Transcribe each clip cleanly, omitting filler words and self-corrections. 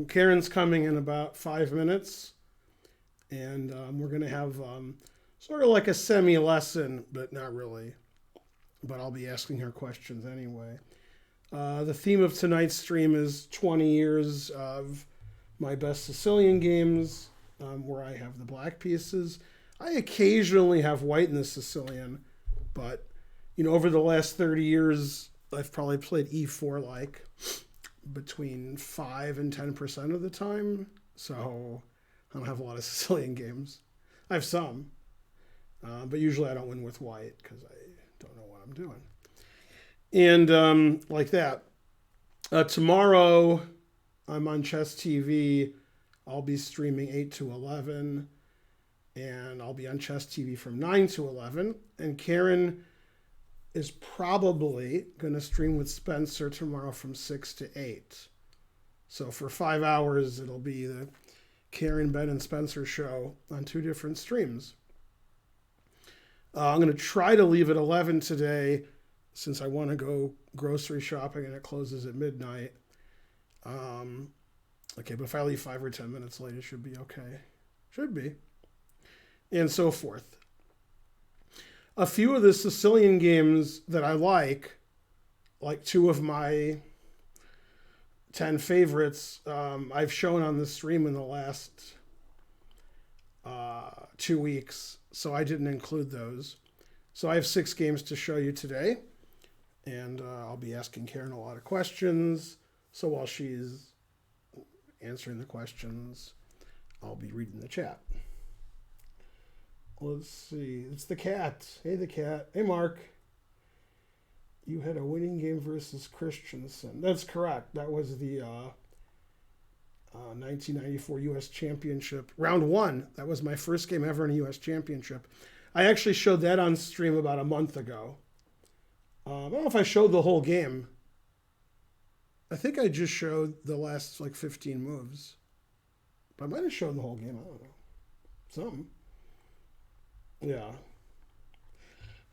Karen's coming in about 5 minutes, and we're going to have sort of like a semi-lesson, but not really. But I'll be asking her questions anyway. The theme of tonight's stream is 20 years of my best Sicilian games, where I have the black pieces. I occasionally have white in the Sicilian, but over the last 30 years, I've probably played E4 like between 5 and 10% of the time. So I don't have a lot of Sicilian games. I have some, but usually I don't win with white because I don't know what I'm doing. And like that. Tomorrow, I'm on Chess TV. I'll be streaming 8 to 11. And I'll be on Chess TV from 9 to 11. And Karen is probably going to stream with Spencer tomorrow from 6 to 8. So for 5 hours, it'll be the Karen, Ben, and Spencer show on 2 different streams. I'm going to try to leave at 11 today since I want to go grocery shopping and it closes at midnight. Okay, but if I leave 5 or 10 minutes late, it should be okay. Should be. And so forth. A few of the Sicilian games that I like 2 of my 10 favorites, I've shown on the stream in the last 2 weeks, so I didn't include those. So I have 6 games to show you today, and I'll be asking Karen a lot of questions. So while she's answering the questions, I'll be reading the chat. Let's see. It's the cat. Hey, the cat. Hey, Mark. You had a winning game versus Christensen. That's correct. That was the 1994 U.S. Championship. Round 1. That was my first game ever in a U.S. Championship. I actually showed that on stream about a month ago. I don't know if I showed the whole game. I think I just showed the last 15 moves. But I might have shown the whole game. I don't know. Something. Yeah.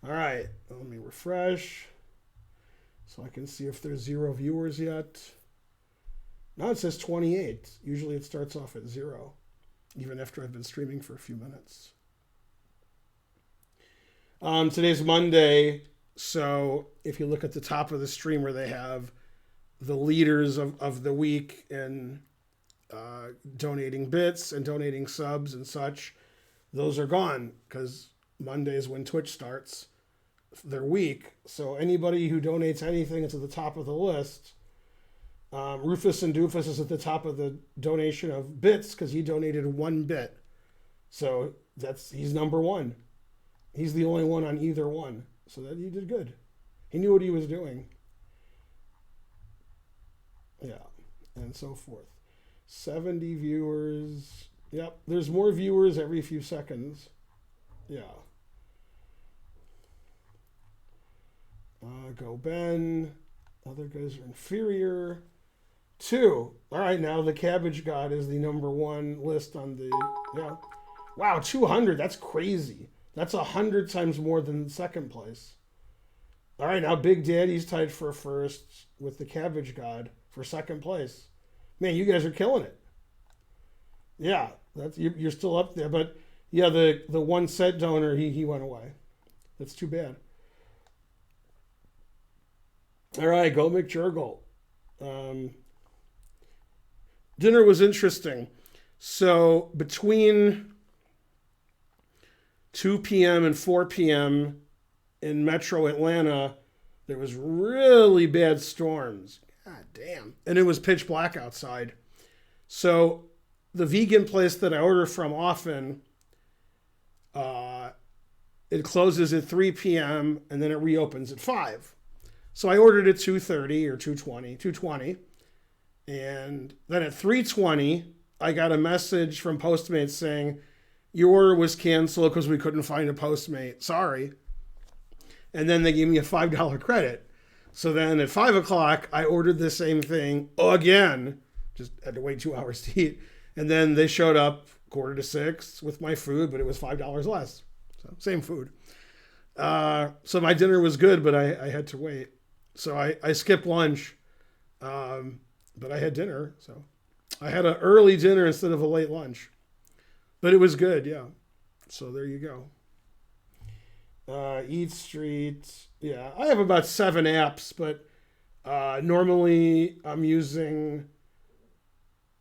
All right. Let me refresh so I can see if there's 0 viewers yet. Now it says 28. Usually it starts off at 0, even after I've been streaming for a few minutes. Today's Monday, so if you look at the top of the stream where they have the leaders of the week and donating bits and donating subs and such, those are gone because Monday is when Twitch starts their week. So anybody who donates anything is at the top of the list. Rufus and Doofus is at the top of the donation of bits because he donated 1 bit. So he's number 1. He's the only one on either one. So that he did good. He knew what he was doing. Yeah, and so forth. 70 viewers. Yep, there's more viewers every few seconds. Yeah. Go Ben. Other guys are inferior. 2. All right, now the Cabbage God is the number 1 list on the... Yeah. Wow, 200. That's crazy. That's 100 times more than second place. All right, now Big Daddy's tied for first with the Cabbage God for second place. Man, you guys are killing it. Yeah, you're still up there. But, yeah, the 1 cent donor, he went away. That's too bad. All right, go McJurgle. Dinner was interesting. So between 2 p.m. and 4 p.m. in metro Atlanta, there was really bad storms. God damn. And it was pitch black outside. So the vegan place that I order from often, it closes at 3 p.m. and then it reopens at 5. So I ordered at 2:30 or 2:20. And then at 3:20, I got a message from Postmates saying, your order was canceled because we couldn't find a Postmate. Sorry. And then they gave me a $5 credit. So then at 5 o'clock, I ordered the same thing again. Just had to wait 2 hours to eat. And then they showed up 5:45 with my food, but it was $5 less. So same food. So my dinner was good, but I had to wait. So I skipped lunch, but I had dinner. So I had an early dinner instead of a late lunch. But it was good, yeah. So there you go. Eat Street. Yeah, I have about 7 apps, but normally I'm using.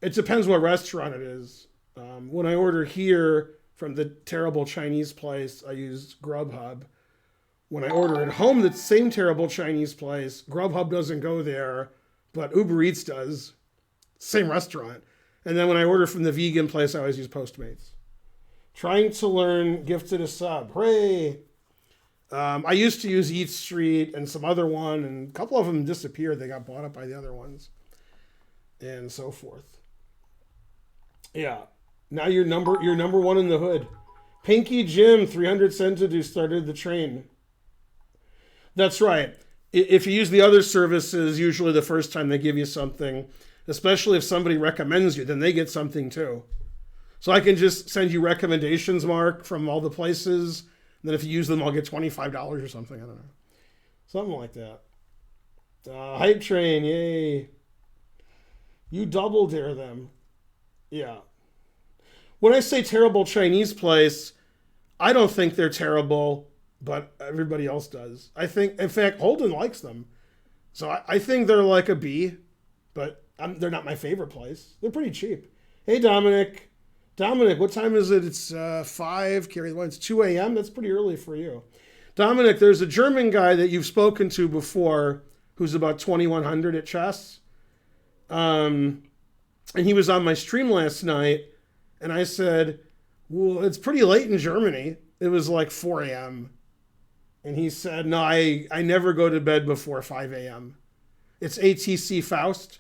It depends what restaurant it is. When I order here from the terrible Chinese place, I use Grubhub. When I order at home, the same terrible Chinese place, Grubhub doesn't go there, but Uber Eats does. Same restaurant. And then when I order from the vegan place, I always use Postmates. Trying to learn Gifted a Sub. Hooray! I used to use Eat Street and some other one, and a couple of them disappeared. They got bought up by the other ones, and so forth. Yeah. Now you're number one in the hood. Pinky Jim, 300 Centidu started the train. That's right. If you use the other services, usually the first time they give you something, especially if somebody recommends you, then they get something too. So I can just send you recommendations, Mark, from all the places. And then if you use them, I'll get $25 or something. I don't know. Something like that. Hype Train, yay. You double dare them. Yeah. When I say terrible Chinese place, I don't think they're terrible, but everybody else does. I think, in fact, Holden likes them. So I think they're like a B, but they're not my favorite place. They're pretty cheap. Hey, Dominic. Dominic, what time is it? It's 5, carry the one. It's 2 a.m. That's pretty early for you. Dominic, there's a German guy that you've spoken to before who's about 2100 at chess. And he was on my stream last night, and I said, well, it's pretty late in Germany. It was like 4 a.m. And he said, no, I never go to bed before 5 a.m. It's ATC Faust.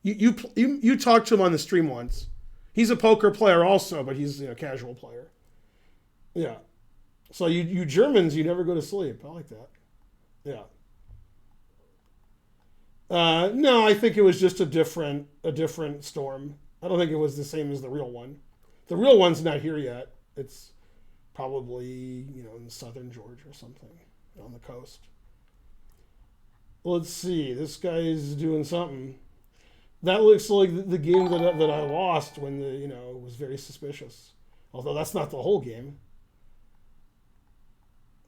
You talked to him on the stream once. He's a poker player also, but he's a casual player. Yeah. So you Germans, you never go to sleep. I like that. Yeah. No, I think it was just a different storm. I don't think it was the same as the real one. The real one's not here yet. It's probably, in southern Georgia or something on the coast. Let's see. This guy's doing something. That looks like the game that I lost when it was very suspicious. Although that's not the whole game.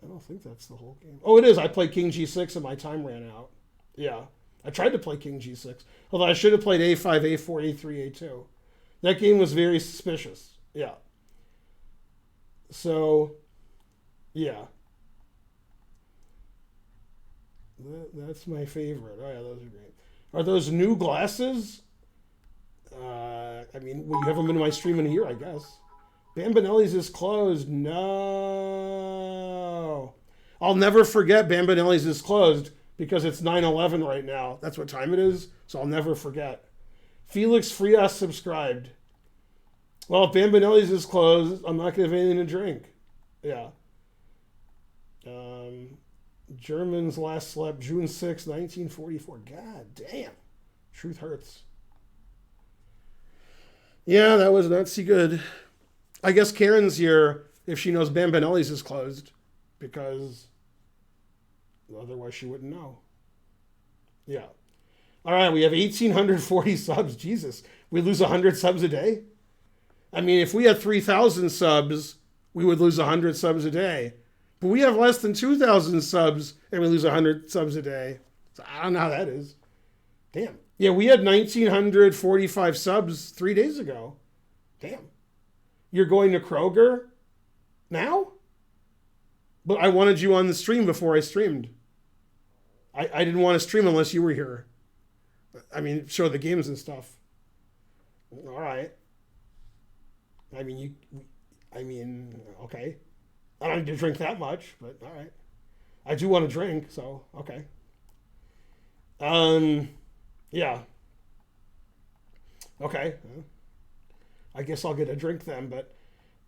I don't think that's the whole game. Oh, it is. I played King G6 and my time ran out. Yeah. I tried to play King G6. Although I should have played A5, A4, A3, A2. That game was very suspicious. Yeah. So, yeah. That's my favorite. Oh, yeah, those are great. Are those new glasses? You haven't been to my stream in a year, I guess. Bambinelli's is closed. No. I'll never forget Bambinelli's is closed because it's 9/11 right now. That's what time it is, so I'll never forget. Felix Frias subscribed. Well, if Bambinelli's is closed, I'm not going to have anything to drink. Yeah. Germans last slept June 6, 1944. God damn. Truth hurts. Yeah, that was not so good. I guess Karen's here if she knows Bambinelli's is closed because otherwise she wouldn't know. Yeah. All right, we have 1,840 subs. Jesus, we lose 100 subs a day? I mean, if we had 3,000 subs, we would lose 100 subs a day. But we have less than 2,000 subs and we lose 100 subs a day. So I don't know how that is. Damn. Yeah, we had 1,945 subs 3 days ago. Damn. You're going to Kroger now? But I wanted you on the stream before I streamed. I didn't want to stream unless you were here. I mean, show the games and stuff. All right. Okay. I don't need to drink that much, but all right. I do want to drink, so okay. Yeah. Okay. I guess I'll get a drink then, but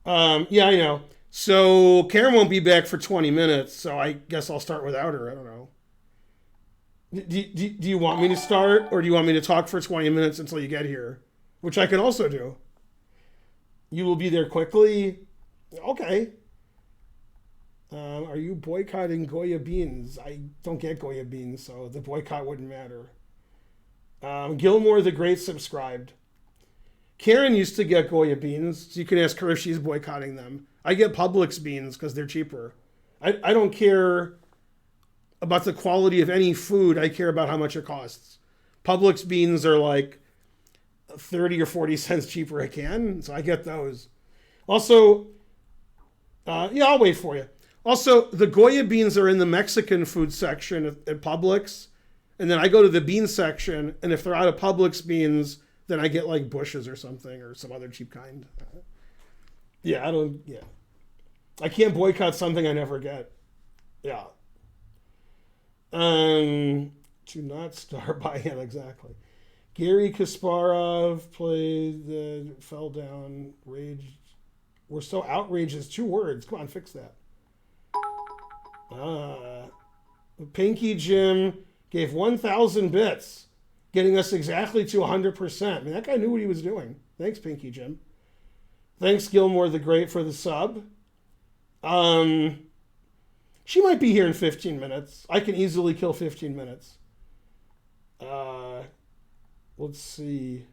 yeah, I know. So Karen won't be back for 20 minutes, so I guess I'll start without her. I don't know. Do you want me to start, or do you want me to talk for 20 minutes until you get here? Which I can also do. You will be there quickly? Okay. Are you boycotting Goya beans? I don't get Goya beans, so the boycott wouldn't matter. Gilmore the Great subscribed. Karen used to get Goya beans, so you can ask her if she's boycotting them. I get Publix beans because they're cheaper. I don't care about the quality of any food. I care about how much it costs. Publix beans are like 30 or 40 cents cheaper a can, so I get those. Also, yeah, I'll wait for you. Also, the Goya beans are in the Mexican food section at Publix, and then I go to the bean section, and if they're out of Publix beans, then I get like Bush's or something, or some other cheap kind. Yeah, I can't boycott something I never get. Yeah. To not star by him, exactly. Gary Kasparov played, fell down, raged. We're so outraged, it's 2 words. Come on, fix that. Pinky Jim gave 1,000 bits, getting us exactly to 100%. I mean, that guy knew what he was doing. Thanks, Pinky Jim. Thanks, Gilmore the Great, for the sub. She might be here in 15 minutes. I can easily kill 15 minutes. Let's see.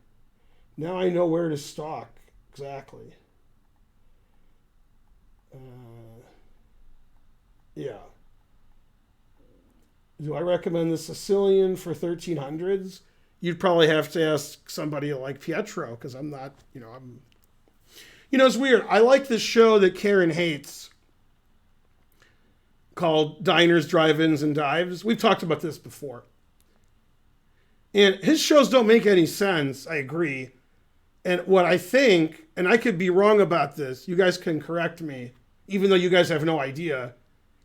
Now I know where to stalk. Exactly. Yeah. Do I recommend the Sicilian for 1300s? You'd probably have to ask somebody like Pietro, because I'm not, it's weird. I like this show that Karen hates called Diners, Drive-Ins, and Dives. We've talked about this before. And his shows don't make any sense, I agree. And what I think, and I could be wrong about this, you guys can correct me, even though you guys have no idea.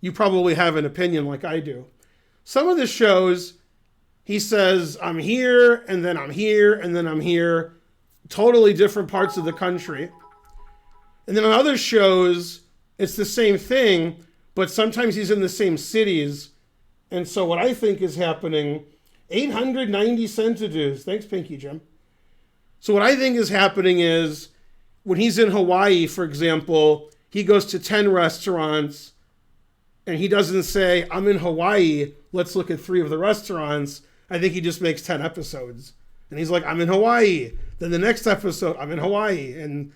You probably have an opinion like I do. Some of the shows, he says, I'm here, and then I'm here, and then I'm here. Totally different parts of the country. And then on other shows, it's the same thing, but sometimes he's in the same cities. And so what I think is happening, 890 centidues. Thanks, Pinky Jim. So what I think is happening is when he's in Hawaii, for example, he goes to 10 restaurants and he doesn't say, I'm in Hawaii, let's look at 3 of the restaurants. I think he just makes 10 episodes. And he's like, I'm in Hawaii. Then the next episode, I'm in Hawaii. And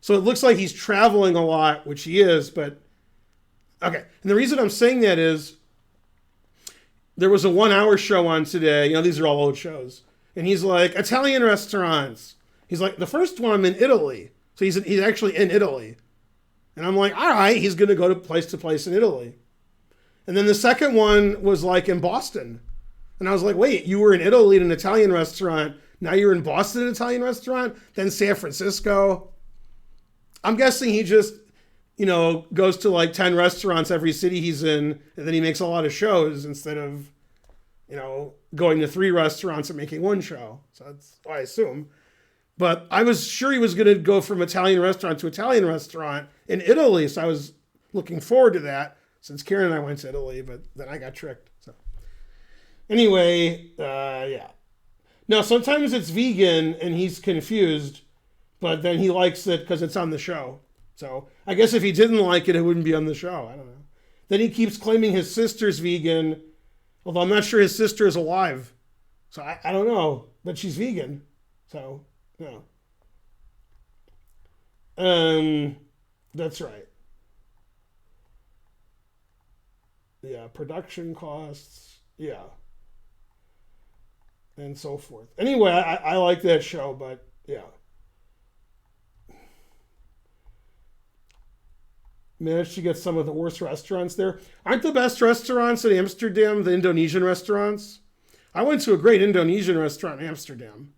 so it looks like he's traveling a lot, which he is, but okay. And the reason I'm saying that is there was a 1-hour show on today. These are all old shows. And he's like, Italian restaurants. He's like, the first one I'm in Italy. So he's actually in Italy. And I'm like, all right, he's going to go to place in Italy. And then the second one was like in Boston. And I was like, wait, you were in Italy at an Italian restaurant. Now you're in Boston at an Italian restaurant. Then San Francisco. I'm guessing he just, goes to like 10 restaurants every city he's in. And then he makes a lot of shows instead of, going to 3 restaurants and making 1 show. So that's what I assume. But I was sure he was going to go from Italian restaurant to Italian restaurant in Italy. So I was looking forward to that since Karen and I went to Italy, but then I got tricked. So anyway, yeah. Now, sometimes it's vegan and he's confused, but then he likes it because it's on the show. So I guess if he didn't like it, it wouldn't be on the show. I don't know. Then he keeps claiming his sister's vegan, although I'm not sure his sister is alive. So I don't know, but she's vegan. So, no. That's right. Yeah, production costs. Yeah. And so forth. Anyway, I like that show, but yeah. Managed to get some of the worst restaurants there. Aren't the best restaurants in Amsterdam the Indonesian restaurants? I went to a great Indonesian restaurant in Amsterdam.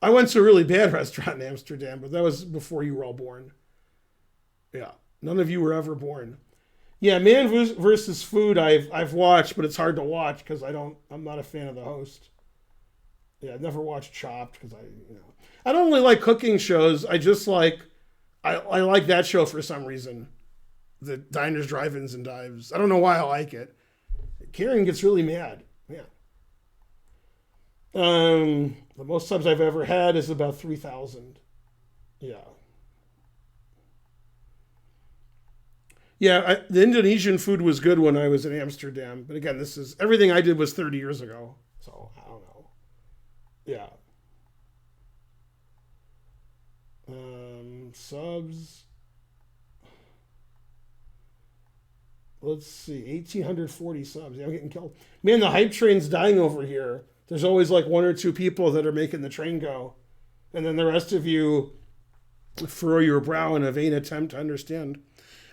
I went to a really bad restaurant in Amsterdam, but that was before you were all born. Yeah, none of you were ever born. Yeah, Man versus Food I've watched, but it's hard to watch because I'm not a fan of the host. Yeah, I've never watched Chopped because I don't really like cooking shows. I just like I like that show for some reason. The Diners, Drive-Ins, and Dives. I don't know why I like it. Karen gets really mad. Yeah. The most subs I've ever had is about 3,000. Yeah. Yeah, the Indonesian food was good when I was in Amsterdam. But again, everything I did was 30 years ago. So, I don't know. Yeah. subs. Let's see, 1,840 subs. Yeah, I'm getting killed. Man, the hype train's dying over here. There's always like one or two people that are making the train go. And then the rest of you furrow your brow in a vain attempt to understand.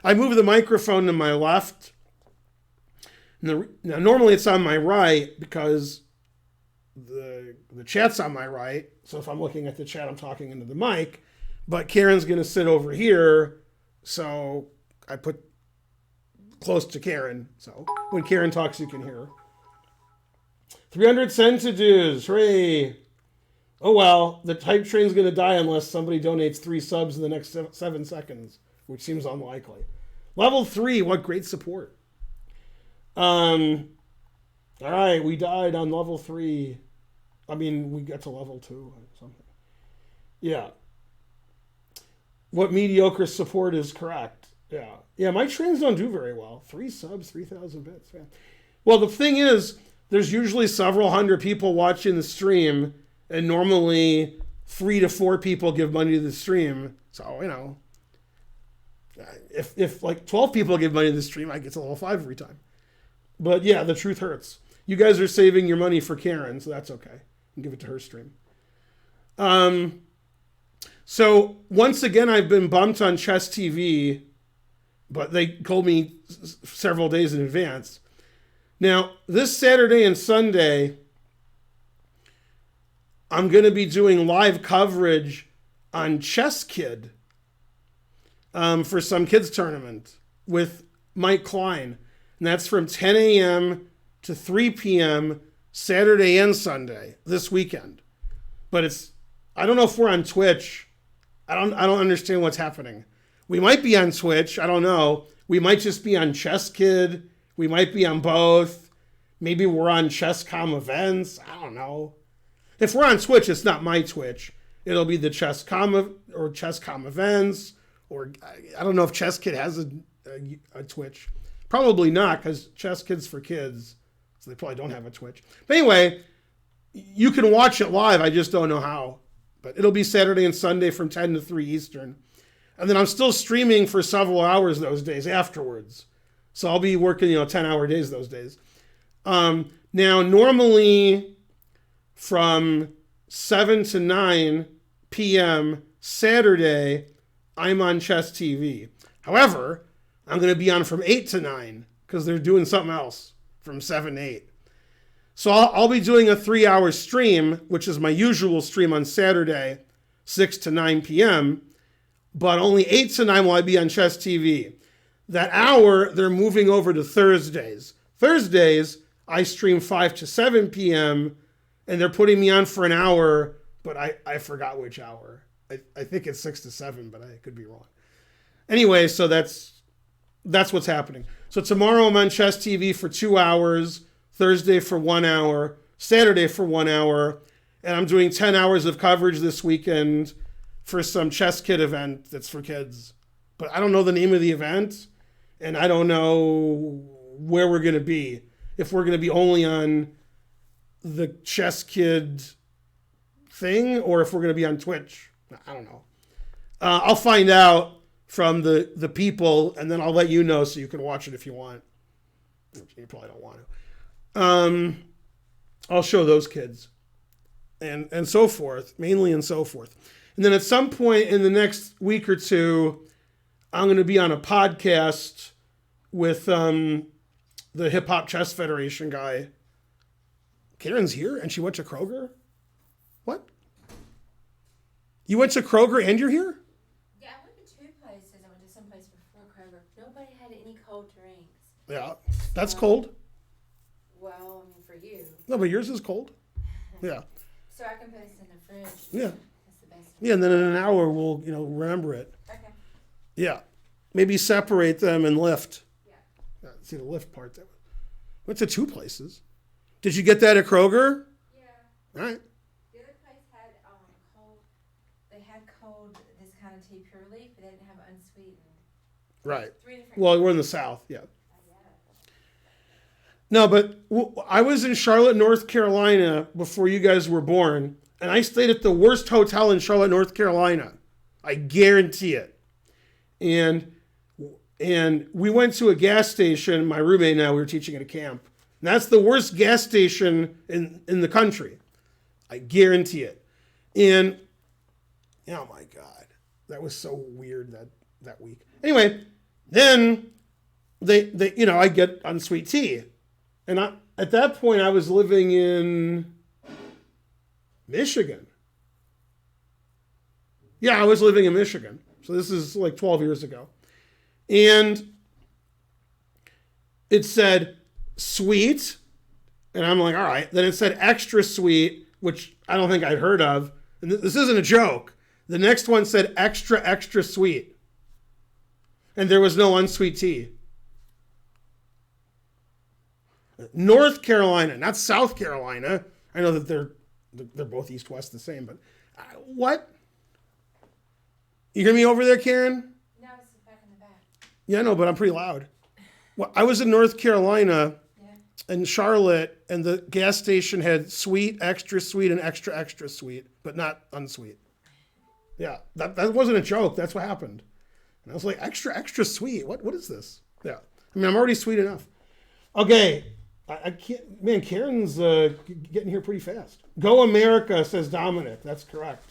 I move the microphone to my left. Now, normally it's on my right because the chat's on my right. So if I'm looking at the chat, I'm talking into the mic. But Karen's going to sit over here. So I put close to Karen. So when Karen talks, you can hear her. 300 centidues. Hooray. Oh, well, the hype train's going to die unless somebody donates 3 subs in the next 7 seconds, which seems unlikely. Level 3, what great support. All right, we died on level 3. I mean, we got to level 2 or something. Yeah. What mediocre support is correct. Yeah. Yeah, my trains don't do very well. 3 subs, 3,000 bits. Man. Well, the thing is, there's usually several hundred people watching the stream, and normally 3 to 4 people give money to the stream. So, you know, if like 12 people give money to the stream, I get to level 5 every time. But yeah, the truth hurts. You guys are saving your money for Karen, so that's okay. And give it to her stream. So once again, I've been bumped on Chess TV, but they told me several days in advance. Now, this Saturday and Sunday, I'm going to be doing live coverage on Chess Kid for some kids tournament with Mike Klein. And that's from 10 a.m. to 3 p.m. Saturday and Sunday this weekend. But I don't know if we're on Twitch. I don't understand what's happening. We might be on Twitch. I don't know. We might just be on Chess Kid. We might be on both. Maybe we're on Chess.com events. I don't know. If we're on Twitch, it's not my Twitch. It'll be the Chess.com or Chess.com events. Or I don't know if Chess Kid has a Twitch. Probably not, because Chess Kid's for kids. So they probably don't have a Twitch. But anyway, you can watch it live. I just don't know how. But it'll be Saturday and Sunday from 10 to 3 Eastern. And then I'm still streaming for several hours those days afterwards. So I'll be working, 10-hour days those days. Now, normally from 7 to 9 p.m. Saturday, I'm on Chess TV. However, I'm going to be on from 8 to 9 because they're doing something else from 7 to 8. So I'll be doing a 3-hour stream, which is my usual stream on Saturday, 6 to 9 p.m., but only 8 to 9 will I be on Chess TV. That hour, they're moving over to Thursdays. Thursdays, I stream 5 to 7 p.m., and they're putting me on for an hour, but I forgot which hour. I think it's 6 to 7, but I could be wrong. Anyway, so that's what's happening. So tomorrow I'm on Chess TV for 2 hours, Thursday for 1 hour, Saturday for 1 hour, and I'm doing 10 hours of coverage this weekend for some Chess Kid event that's for kids. But I don't know the name of the event, and I don't know where we're going to be. If we're going to be only on the Chess Kid thing, or if we're going to be on Twitch. I don't know. I'll find out from the people, and then I'll let you know so you can watch it if you want. You probably don't want to. I'll show those kids. And so forth, mainly and so forth. And then at some point in the next week or two, I'm going to be on a podcast with the Hip Hop Chess Federation guy. Karen's here and she went to Kroger? What? You went to Kroger and you're here? Yeah, I went to 2 places. I went to some place before Kroger. Nobody had any cold drinks. Yeah, that's cold. Well, I mean, for you. No, but yours is cold. Yeah. So I can put this in the fridge. Yeah. That's the best. Yeah, and then in an hour we'll, remember it. Okay. Yeah. Maybe separate them and lift. Yeah. See the lift part there. Went to 2 places. Did you get that at Kroger? Yeah. All right. The other place had cold. They had cold this kind of tea pure leaf, but they didn't have unsweetened. Right. 3 different. Well, we're in the South. Yeah. Yeah. No, but I was in Charlotte, North Carolina before you guys were born, and I stayed at the worst hotel in Charlotte, North Carolina. I guarantee it. And we went to a gas station. My roommate and I, we were teaching at a camp. And that's the worst gas station in the country. I guarantee it. And, oh my God, that was so weird that week. Anyway, then they I get unsweet tea. And at that point, I was living in Michigan. Yeah, I was living in Michigan. So this is like 12 years ago. And it said sweet. And I'm like, all right. Then it said extra sweet, which I don't think I'd heard of. And this isn't a joke. The next one said extra, extra sweet. And there was no unsweet tea. North Carolina, not South Carolina. I know that they're both east-west the same, but what? You hear me over there, Karen? No, it's back in the back. Yeah, I know, but I'm pretty loud. Well, I was in North Carolina, in Charlotte, and the gas station had sweet, extra sweet, and extra, extra sweet, but not unsweet. Yeah, that wasn't a joke. That's what happened. And I was like, extra, extra sweet? What is this? Yeah. I mean, I'm already sweet enough. Okay. I can't, man, Karen's getting here pretty fast. Go America, says Dominic. That's correct.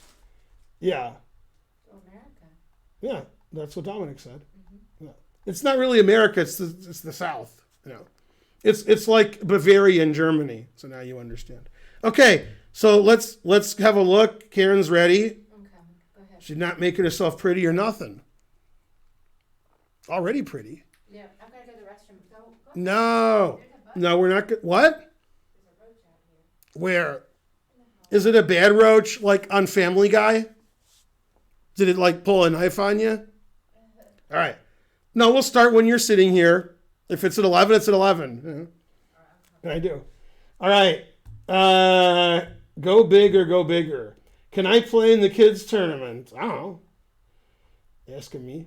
Yeah. Go America. Yeah, that's what Dominic said. Mm-hmm. Yeah. It's not really America, it's the South. You know. It's like Bavaria in Germany. So now you understand. Okay, so let's have a look. Karen's ready. Okay, go ahead. She's not making herself pretty or nothing. Already pretty. Yeah, I'm gonna go to the restroom. Go. No, we're not good. What? There's a roach out here. Where? Is it a bad roach like on Family Guy? Did it like pull a knife on you? All right. No, we'll start when you're sitting here. If it's at 11, it's at 11. Yeah. I do. All right. Go big or go bigger. Can I play in the kids tournament? I don't know. Asking me.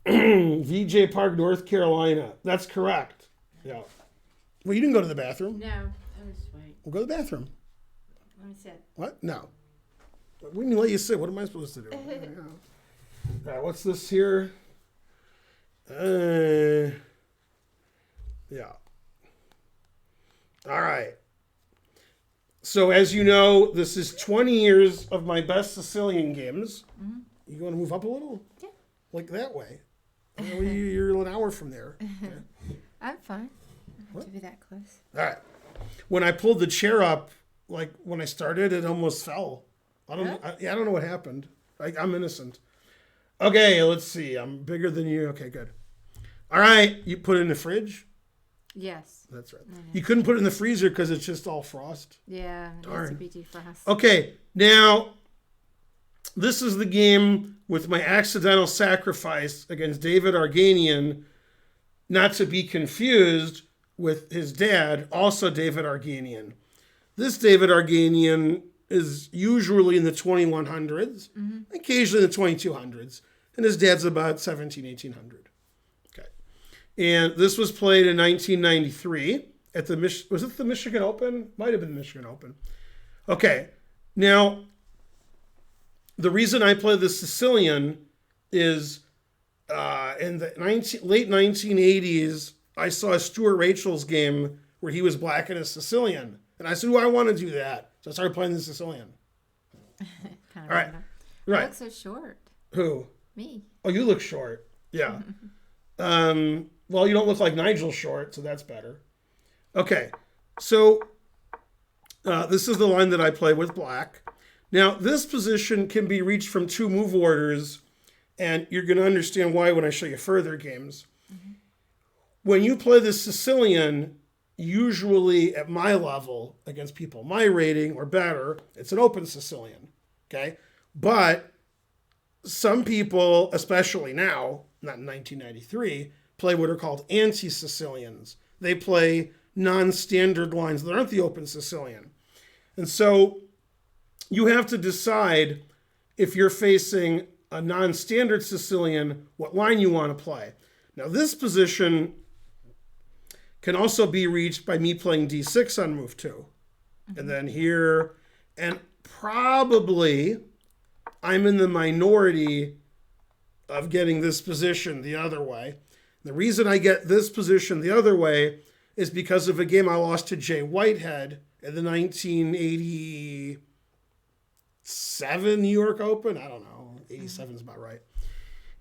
VJ Park, North Carolina. That's correct. Yeah. Well, you didn't go to the bathroom. No, I was just waiting. We'll go to the bathroom. Let me sit. What? No. We didn't let you sit. What am I supposed to do? All right, what's this here? Yeah. All right. So as you know, this is 20 years of my best Sicilian games. Mm-hmm. You want to move up a little? Yeah. Like that way. You're an hour from there. Okay. I'm fine. I don't have to be that close. All right. When I pulled the chair up, like when I started, it almost fell. I don't know what happened. I'm innocent. Okay, let's see. I'm bigger than you. Okay, good. All right. You put it in the fridge? Yes. That's right. You couldn't put it in the freezer because it's just all frost. Yeah, it Darn. needs to be defrosted. Okay, now this is the game with my accidental sacrifice against David Arganian, not to be confused with his dad, also David Arganian. This David Arganian is usually in the 2100s, occasionally in the 2200s, and his dad's about 1800. Okay. And this was played in 1993 at the was it the Michigan Open? Might have been the Michigan Open. Okay. Now, the reason I play the Sicilian is in the late 1980s, I saw a Stuart Rachel's game where he was black and a Sicilian. And I said, well, I want to do that. So I started playing the Sicilian. Kind of All right. You Right. look so short. Who? Me. Oh, you look short. Yeah. Well, you don't look like Nigel Short, so that's better. Okay. So this is the line that I play with black. Now, this position can be reached from two move orders, and you're going to understand why when I show you further games. Mm-hmm. When you play the Sicilian, usually at my level, against people my rating or better, it's an open Sicilian, okay? But some people, especially now, not in 1993, play what are called anti-Sicilians. They play non-standard lines that aren't the open Sicilian. And so you have to decide if you're facing a non-standard Sicilian, what line you want to play. Now this position can also be reached by me playing d6 on move 2. And then here And probably I'm in the minority of getting this position the other way. The reason I get this position the other way is because of a game I lost to Jay Whitehead in the 1987 New York Open. I don't know. 87 is about right.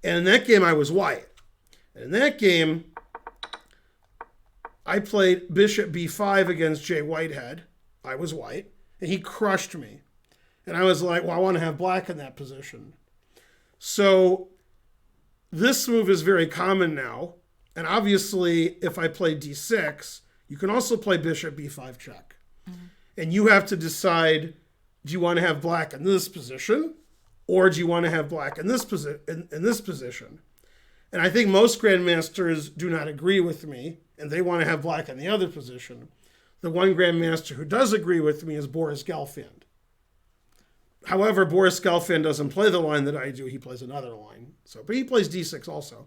And in that game, I was white. And in that game, I played Bishop B5 against Jay Whitehead. I was white. And he crushed me. And I was like, well, I want to have black in that position. So this move is very common now. And obviously, if I play D6, you can also play Bishop B5 check. Mm-hmm. And you have to decide, do you want to have black in this position? Or do you want to have black in this position? And I think most grandmasters do not agree with me, and they want to have black in the other position. The one grandmaster who does agree with me is Boris Gelfand. However, Boris Gelfand doesn't play the line that I do. He plays another line. But he plays D6 also.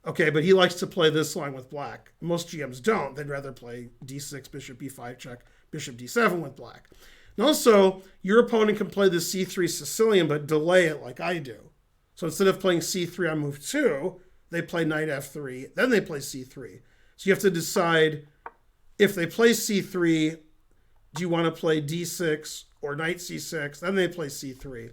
Okay, but he likes to play this line with black. Most GMs don't. They'd rather play D6, Bishop B5 check, Bishop D7 with black. And also, your opponent can play the C3 Sicilian, but delay it like I do. So instead of playing C3 on move 2, they play knight F3, then they play C3. So you have to decide, if they play C3, do you want to play D6 or knight C6? Then they play C3.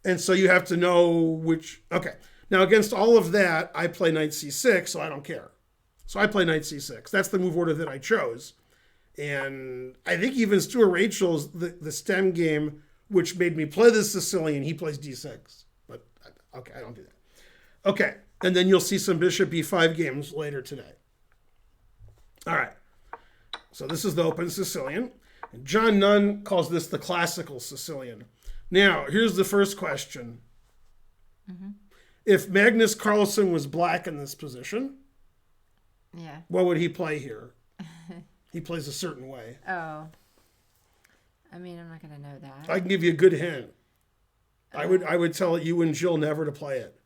And so you have to know which. Okay. Now, against all of that, I play knight C6, so I don't care. So I play knight C6. That's the move order that I chose. And I think even Stuart Rachel's, the stem game, which made me play the Sicilian, he plays D6. But, okay, I don't do that. Okay. And then you'll see some Bishop B5 games later today. All right. So this is the open Sicilian. And John Nunn calls this the classical Sicilian. Now, here's the first question. Mm-hmm. If Magnus Carlsen was black in this position, what would he play here? He plays a certain way. Oh. I mean, I'm not going to know that. I can give you a good hint. I would tell you and Jill never to play it.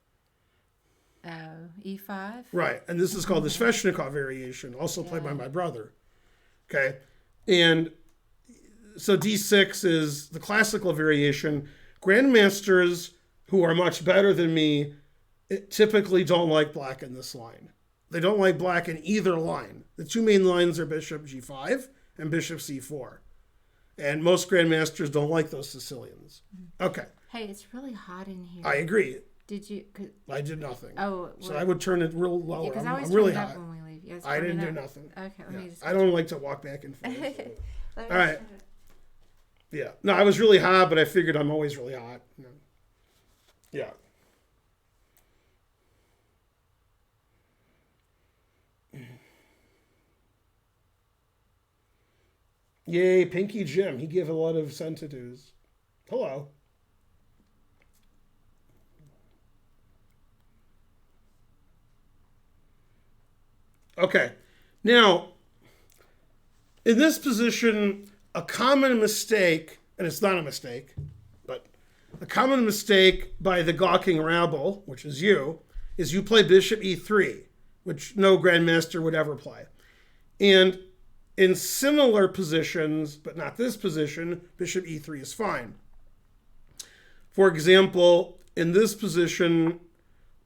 Oh, E5? Right. And this is called the Sveshnikov variation, also played by my brother. Okay. And so D6 is the classical variation. Grandmasters who are much better than me typically don't like black in this line. They don't like black in either line. The two main lines are Bishop G5 and Bishop C4. And most grandmasters don't like those Sicilians. Okay. Hey, it's really hot in here. I agree. Did you? I did nothing. Oh. So I would turn it real low. Yeah, because I always I'm really turn it hot. up when we leave. Yes, I didn't do nothing. Okay, let me just. I don't like to walk back and forth. All right. Yeah. No, I was really hot, but I figured I'm always really hot. Yeah. Yay, Pinky Jim. He gave a lot of sentences. Hello. Okay. Now, in this position, a common mistake, and it's not a mistake, but a common mistake by the gawking rabble, which is you play Bishop E3, which no grandmaster would ever play. And in similar positions, but not this position, Bishop E3 is fine. For example, in this position,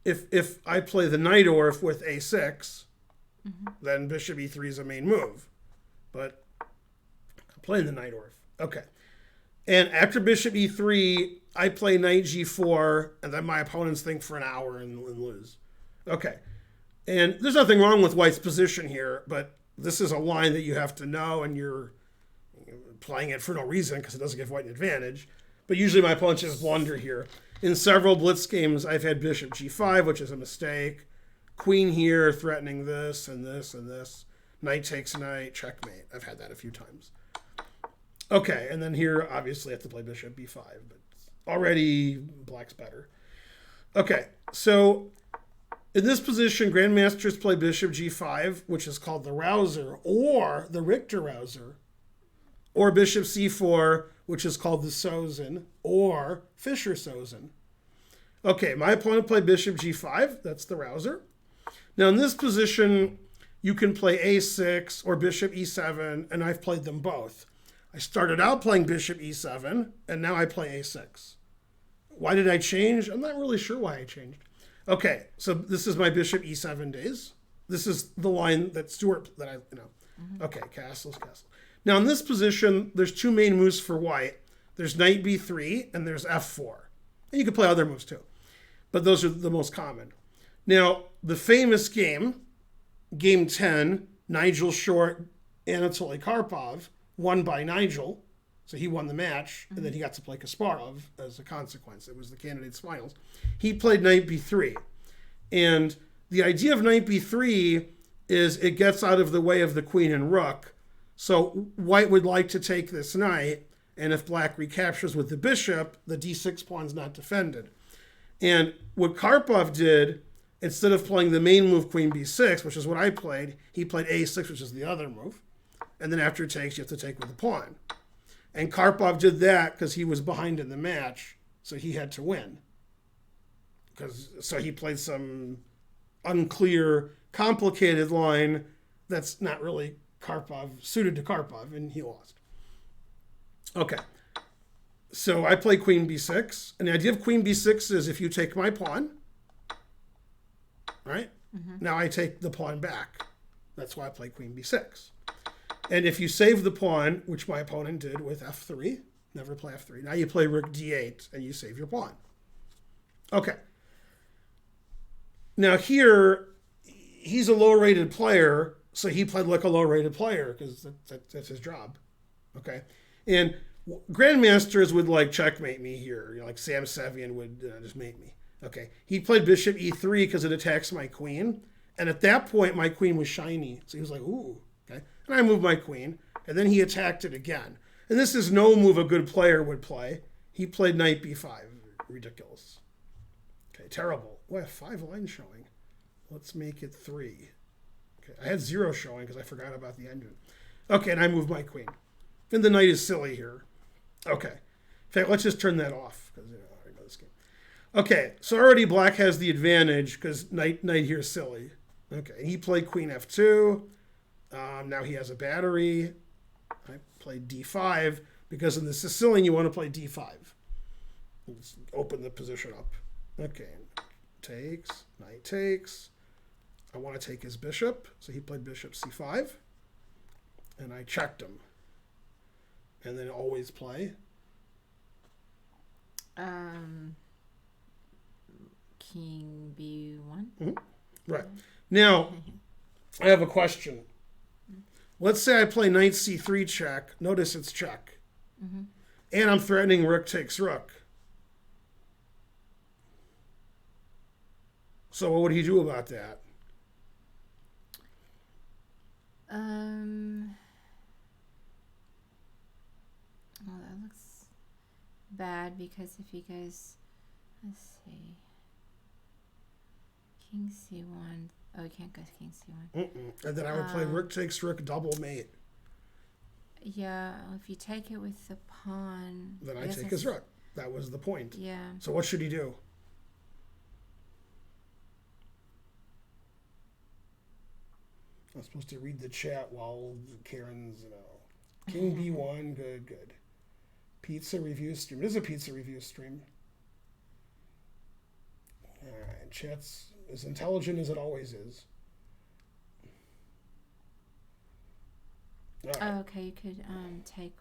if I play the knight Orff with A6, then Bishop E3 is a main move. But I'm playing the knight Orff. Okay. And after Bishop E3, I play knight G4, and then my opponents think for an hour and lose. Okay. And there's nothing wrong with White's position here, but this is a line that you have to know, and you're playing it for no reason because it doesn't give White an advantage. But usually my opponents just blunder here. In several blitz games, I've had Bishop G5, which is a mistake. Queen here, threatening this and this and this. Knight takes knight, checkmate. I've had that a few times. Okay, and then here, obviously, I have to play Bishop B5, but already black's better. Okay, so in this position, grandmasters play Bishop G5, which is called the Rouser, or the Richter Rouser, or Bishop C4, which is called the Sozin, or Fischer Sozin. Okay, my opponent played Bishop G5, that's the Rouser. Now in this position, you can play A6 or Bishop E7, and I've played them both. I started out playing bishop e7, and now I play a6. Why did I change? I'm not really sure why I changed. Okay, so this is my bishop e7 days. This is the line that Stuart, that I, you know. Okay, castles. Now in this position, there's two main moves for white. There's knight b3 and there's f4. And you can play other moves too, but those are the most common. Now, the famous game, game 10, Nigel Short, Anatoly Karpov, won by Nigel. So he won the match, and then he got to play Kasparov as a consequence. It was the candidates' finals. He played knight b3. And the idea of knight b3 is it gets out of the way of the queen and rook. So white would like to take this knight, and if black recaptures with the bishop, the d6 pawn's not defended. And what Karpov did, instead of playing the main move queen b6, which is what I played, he played a6, which is the other move. And then after it takes, you have to take with the pawn. And Karpov did that because he was behind in the match, so he had to win. So he played some unclear, complicated line that's not really suited to Karpov, and he lost. Okay. So I play queen b6, and the idea of queen b6 is if you take my pawn, right? Now I take the pawn back. That's why I play queen b6. And if you save the pawn, which my opponent did with f3, never play f3. Now you play rook d8, and you save your pawn. Okay. Now here, he's a low-rated player, so he played like a low-rated player, because that's his job. Okay? And grandmasters would like checkmate me here. You know, like Sam Sevian would just mate me. Okay. He played bishop e3 because it attacks my queen. And at that point, my queen was shiny. So he was like, ooh. Okay. And I moved my queen. And then he attacked it again. And this is no move a good player would play. He played knight b5. Ridiculous. Okay. Terrible. Oh, I have 5 lines showing. Let's make it 3. Okay. I had 0 showing because I forgot about the engine. Okay. And I moved my queen. And the knight is silly here. Okay. In fact, let's just turn that off because I already know this game. Okay, so already black has the advantage because knight here is silly. Okay, he played queen f2. Now he has a battery. I played d5 because in the Sicilian you want to play d5. Let's open the position up. Okay, takes, knight takes. I want to take his bishop, so he played bishop c5. And I checked him. And then always play. King b1. Right. Now, I have a question. Let's say I play knight c3 check. Notice it's check. And I'm threatening rook takes rook. So what would he do about that? Well, that looks bad because if he goes, let's see, king c1. Oh, he can't go king c1. And then I would play rook takes rook double mate. Yeah, if you take it with the pawn. Then I take his rook. That was the point. Yeah. So what should he do? I'm supposed to read the chat while Karen's, King b1, good. Pizza review stream. It is a pizza review stream. All right, chat's as intelligent as it always is. Right. Oh, okay. You could take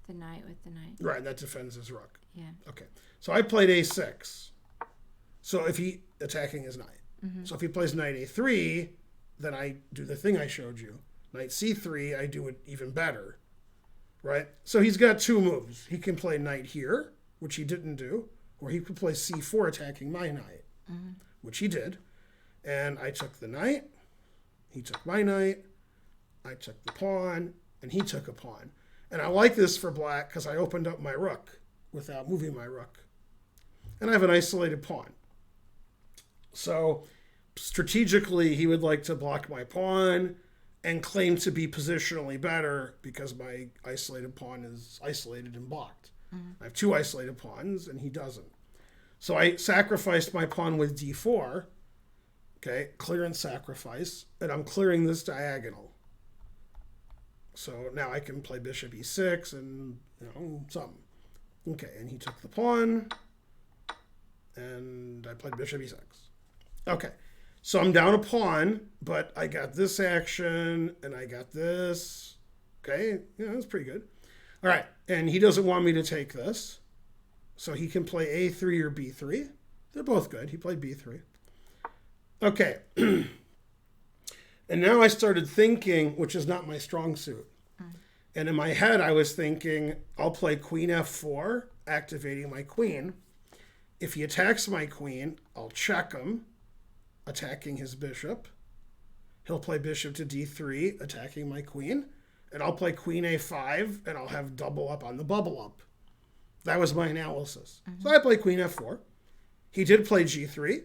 the knight with the knight. Right, that defends his rook. Yeah. Okay, so I played a6. So if he attacking his knight. So if he plays knight a3, then I do the thing I showed you. Knight c3, I do it even better. Right? So he's got 2 moves. He can play knight here, which he didn't do, or he could play c4 attacking my knight, which he did. And I took the knight, he took my knight, I took the pawn, and he took a pawn. And I like this for black because I opened up my rook without moving my rook. And I have an isolated pawn. So strategically, he would like to block my pawn and claim to be positionally better because my isolated pawn is isolated and blocked. I have 2 isolated pawns, and he doesn't. So I sacrificed my pawn with d4. Okay, clearance sacrifice, and I'm clearing this diagonal. So now I can play bishop e6 and, something. Okay, and he took the pawn, and I played bishop e6. Okay, so I'm down a pawn, but I got this action, and I got this. Okay, that's pretty good. All right, and he doesn't want me to take this, so he can play a3 or b3. They're both good. He played b3. Okay, and now I started thinking, which is not my strong suit. And in my head, I was thinking, I'll play queen f4, activating my queen. If he attacks my queen, I'll check him, attacking his bishop. He'll play bishop to d3, attacking my queen. And I'll play queen a5, and I'll have double up on the bubble up. That was my analysis. So I played queen f4. He did play g3.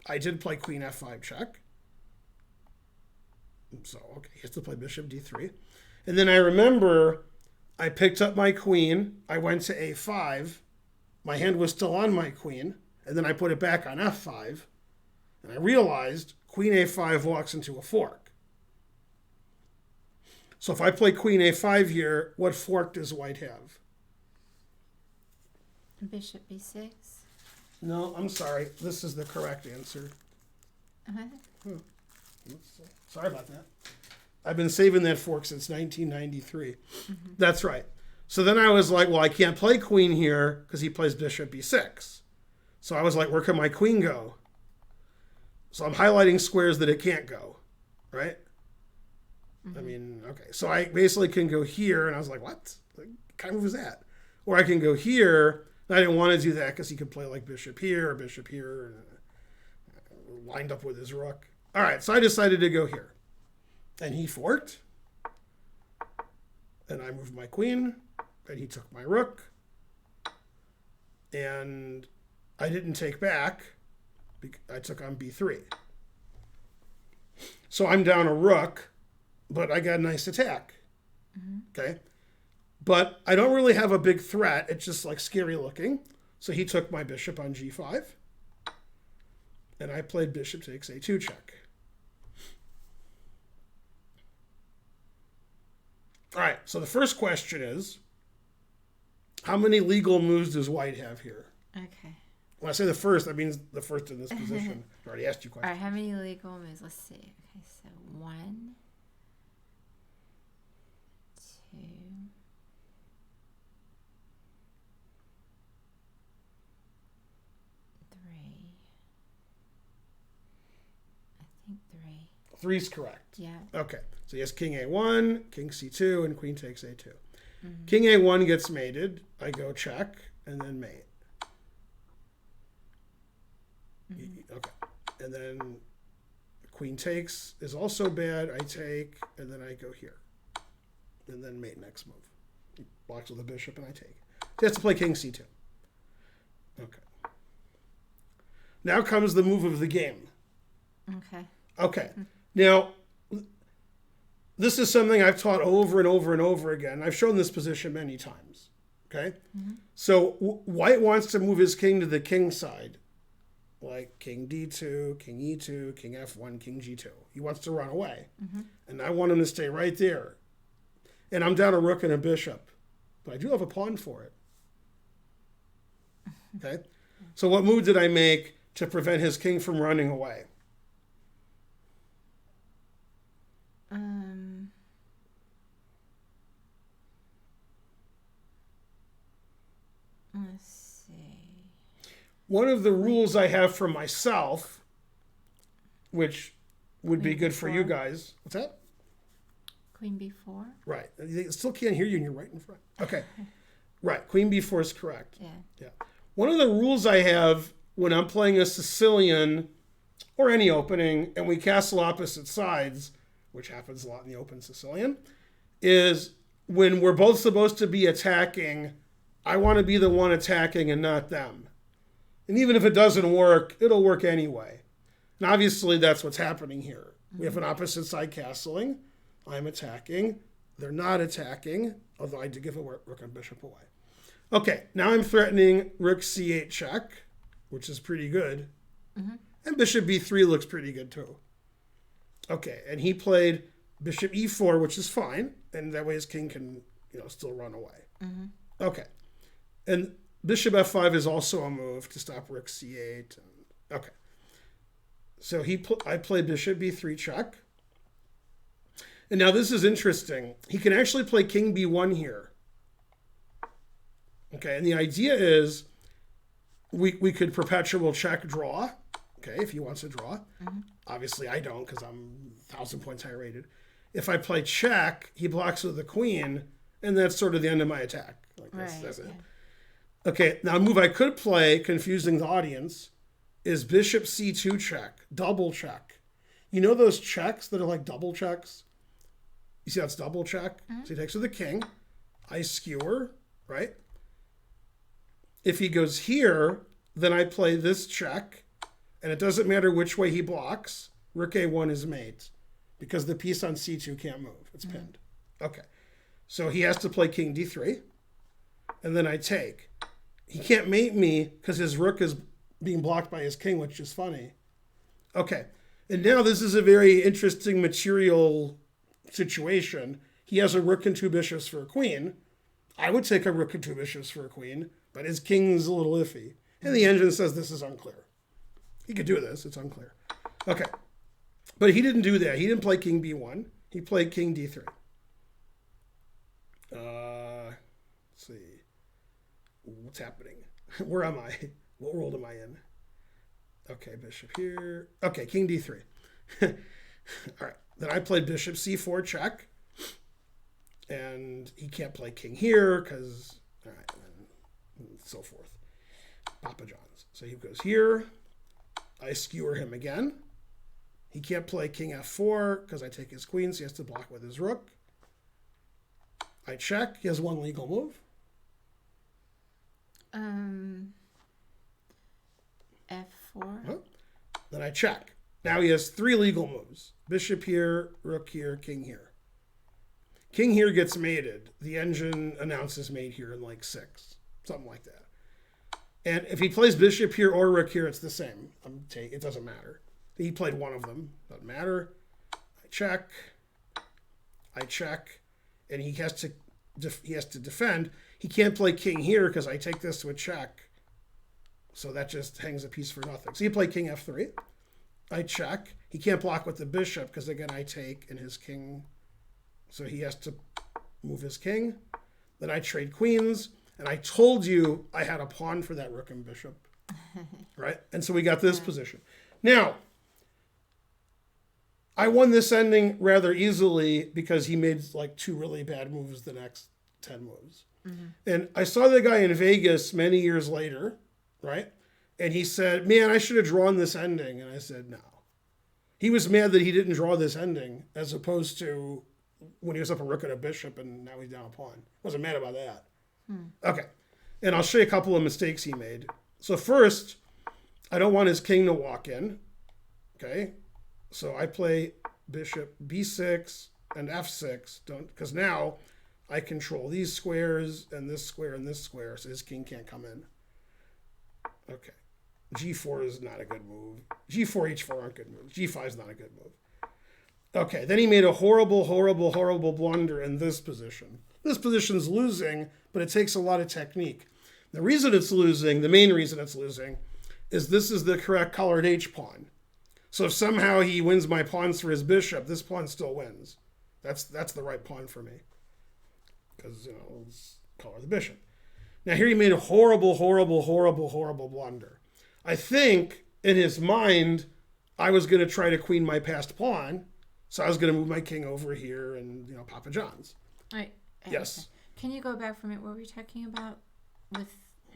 I did play queen f5 check. So, okay, he has to play bishop d3. And then I remember I picked up my queen. I went to a5. My hand was still on my queen. And then I put it back on f5. And I realized queen a5 walks into a fork. So if I play queen a5 here, what fork does white have? Bishop b6. No, I'm sorry. This is the correct answer. Sorry about that. I've been saving that fork since 1993. That's right. So then I was like, well, I can't play queen here because he plays bishop b6. So I was like, where can my queen go? So I'm highlighting squares that it can't go, right? I mean, okay. So I basically can go here, and I was like, what? What kind of move is that? Or I can go here, and I didn't want to do that because he could play like bishop here, and lined up with his rook. All right, so I decided to go here. And he forked. And I moved my queen. And he took my rook. And I didn't take back. I took on b3. So I'm down a rook, but I got a nice attack. Okay? But I don't really have a big threat. It's just like scary looking. So he took my bishop on g5. And I played bishop takes a2 check. All right, so the first question is, how many legal moves does white have here? Okay. When I say the first, that means the first in this position. I already asked you All right, questions. how many legal moves? Let's see. Okay, so 1, 2, 3. I think 3. Three's correct. Yeah. Okay, so he has king a1, king c2, and queen takes a2. King a1 gets mated. I go check, and then mate. Okay, and then queen takes is also bad. I take, and then I go here. And then mate next move. He blocks with a bishop, and I take. He has to play king c2. Okay. Now comes the move of the game. Okay. Okay. Now, this is something I've taught over and over and over again. I've shown this position many times. Okay? So white wants to move his king to the king side. Like king d2, king e2, king f1, king g2. He wants to run away. And I want him to stay right there. And I'm down a rook and a bishop. But I do have a pawn for it. Okay? So what move did I make to prevent his king from running away? Let's see. One of the rules I have for myself, which would be good for you guys. What's that? Queen b4? Right. They still can't hear you and you're right in front. Okay. Right. Queen b4 is correct. Yeah. One of the rules I have when I'm playing a Sicilian or any opening and we castle opposite sides, which happens a lot in the open Sicilian, is when we're both supposed to be attacking, I want to be the one attacking and not them. And even if it doesn't work, it'll work anyway. And obviously that's what's happening here. We have an opposite side castling. I'm attacking. They're not attacking, although I did give a rook and bishop away. Okay, now I'm threatening rook c8 check, which is pretty good. And bishop b3 looks pretty good too. Okay, and he played bishop e4, which is fine, and that way his king can, still run away. Mm-hmm. Okay. And bishop f5 is also a move to stop rook c8. Okay. So I play bishop b3 check. And now this is interesting. He can actually play king b1 here. Okay, and the idea is we could perpetual check draw. Okay, if he wants to draw. Mm-hmm. Obviously I don't because I'm 1,000 points high rated. If I play check, he blocks with the queen, and that's sort of the end of my attack. That's it. Okay, now a move I could play, confusing the audience, is bishop c2 check, double check. You know those checks that are like double checks? You see that's double check? Mm-hmm. So he takes with the king. I skewer, right? If he goes here, then I play this check, and it doesn't matter which way he blocks. Rook a1 is mate, because the piece on c2 can't move. It's pinned. Okay, so he has to play king d3, and then I take. He can't mate me because his rook is being blocked by his king, which is funny. Okay, and now this is a very interesting material situation. He has a rook and two bishops for a queen. I would take a rook and two bishops for a queen, but his king's a little iffy. And the engine says this is unclear. He could do this, it's unclear. Okay, but he didn't do that. He didn't play king b1. He played king d3. Let's see. What's happening? Where am I? What world am I in? Okay, bishop here. Okay, king d3. All right. Then I played bishop c4 check. And he can't play king here because, all right, and so forth. Papa John's. So he goes here. I skewer him again. He can't play king f4 because I take his queen, so he has to block with his rook. I check. He has one legal move. F4. Huh? Then I check. Now he has three legal moves. Bishop here, rook here, king here. King here gets mated. The engine announces mate here in like 6. Something like that. And if he plays bishop here or rook here, it's the same. It doesn't matter. He played one of them. Doesn't matter. I check. And he has to defend. He can't play king here because I take this to a check. So that just hangs a piece for nothing. So he played king f3. I check. He can't block with the bishop because, again, I take and his king. So he has to move his king. Then I trade queens. And I told you I had a pawn for that rook and bishop. Right? And so we got this position. Now, I won this ending rather easily because he made like 2 really bad moves the next 10 moves. Mm-hmm. And I saw the guy in Vegas many years later, right? And he said, man, I should have drawn this ending. And I said, no. He was mad that he didn't draw this ending as opposed to when he was up a rook and a bishop and now he's down a pawn. Wasn't mad about that. Okay. And I'll show you a couple of mistakes he made. So first, I don't want his king to walk in. Okay. So I play bishop b6 and f6, because now I control these squares and this square and this square, so his king can't come in. Okay. g4 is not a good move. g4, h4 aren't good moves. g5 is not a good move. Okay, then he made a horrible, horrible, horrible blunder in this position. This position's losing, but it takes a lot of technique. The reason it's losing, the main reason it's losing, is this is the correct colored h-pawn. So if somehow he wins my pawns for his bishop, this pawn still wins. That's the right pawn for me. Because, it's color the bishop. Now here he made a horrible, horrible, horrible, horrible blunder. I think, in his mind, I was going to try to queen my passed pawn, so I was going to move my king over here and, Papa John's. Right. Yes. Okay. Can you go back from it? What were we talking about with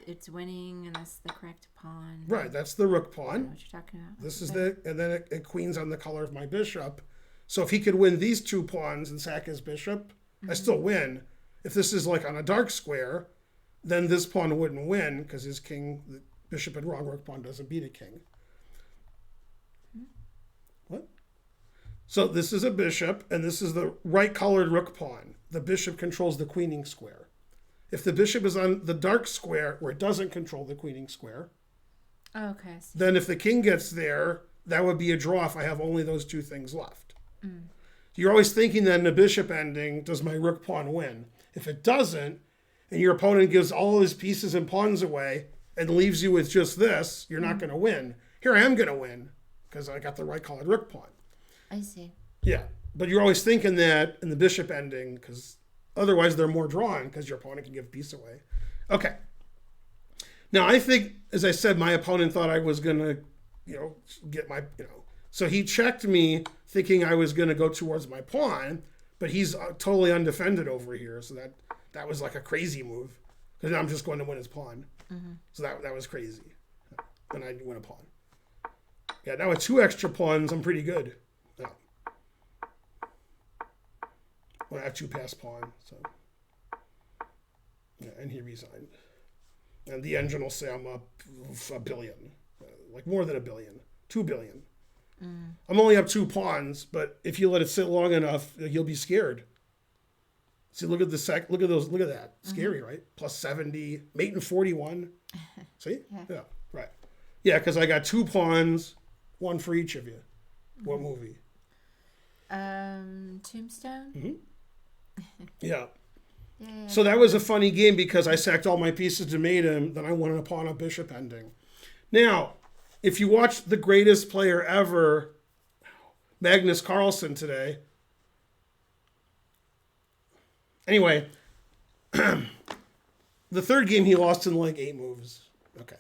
it's winning and that's the correct pawn? Right, that's the rook pawn. I don't know what you're talking about. This is and then it queens on the color of my bishop. So if he could win these 2 pawns and sack his bishop, I still win. If this is like on a dark square, then this pawn wouldn't win because his king, the bishop and wrong rook pawn doesn't beat a king. What? So this is a bishop, and this is the right colored rook pawn. The bishop controls the queening square. If the bishop is on the dark square where it doesn't control the queening square, okay. then if the king gets there, that would be a draw if I have only those 2 things left. You're always thinking that in a bishop ending, does my rook pawn win? If it doesn't, and your opponent gives all his pieces and pawns away and leaves you with just this, you're not going to win. Here I am going to win because I got the right colored rook pawn. I see. Yeah, but you're always thinking that in the bishop ending because otherwise they're more drawn because your opponent can give a piece away. Okay. Now I think, as I said, my opponent thought I was going to, get my, so he checked me thinking I was going to go towards my pawn, but he's totally undefended over here. So that was like a crazy move because I'm just going to win his pawn. Mm-hmm. So that was crazy. And I win a pawn. Yeah, now with 2 extra pawns, I'm pretty good. Yeah. Well, I have 2 passed pawns. So. Yeah, and he resigned. And the engine will say I'm up a billion. Like more than a billion. 2 billion. I'm only up 2 pawns, but if you let it sit long enough, you'll be scared. See, look at look at those, look at that. Scary, right? Plus 70, mate in 41. See? Yeah, right. Yeah, because I got 2 pawns, 1 for each of you. What movie? Tombstone? Mm-hmm. Yeah. So that was a funny game because I sacked all my pieces to mate him, then I won a pawn on bishop ending. Now, if you watch the greatest player ever, Magnus Carlsen today. Anyway, the third game he lost in like 8 moves. Okay.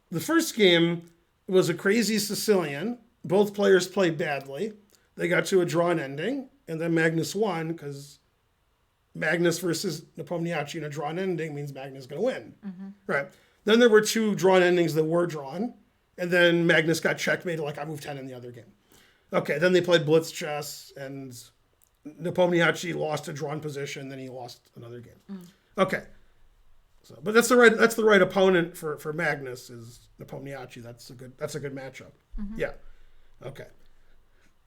The first game was a crazy Sicilian. Both players played badly. They got to a drawn ending, and then Magnus won because Magnus versus Nepomniachtchi in a drawn ending means Magnus is going to win. Mm-hmm. Right. Then there were 2 drawn endings that were drawn. And then Magnus got checkmated like I moved 10 in the other game. Okay, then they played blitz chess, and Nepomniachtchi lost a drawn position, then he lost another game. Okay. So, but that's the right opponent for Magnus is Nepomniachtchi. That's a good matchup. Mm-hmm. Yeah. Okay.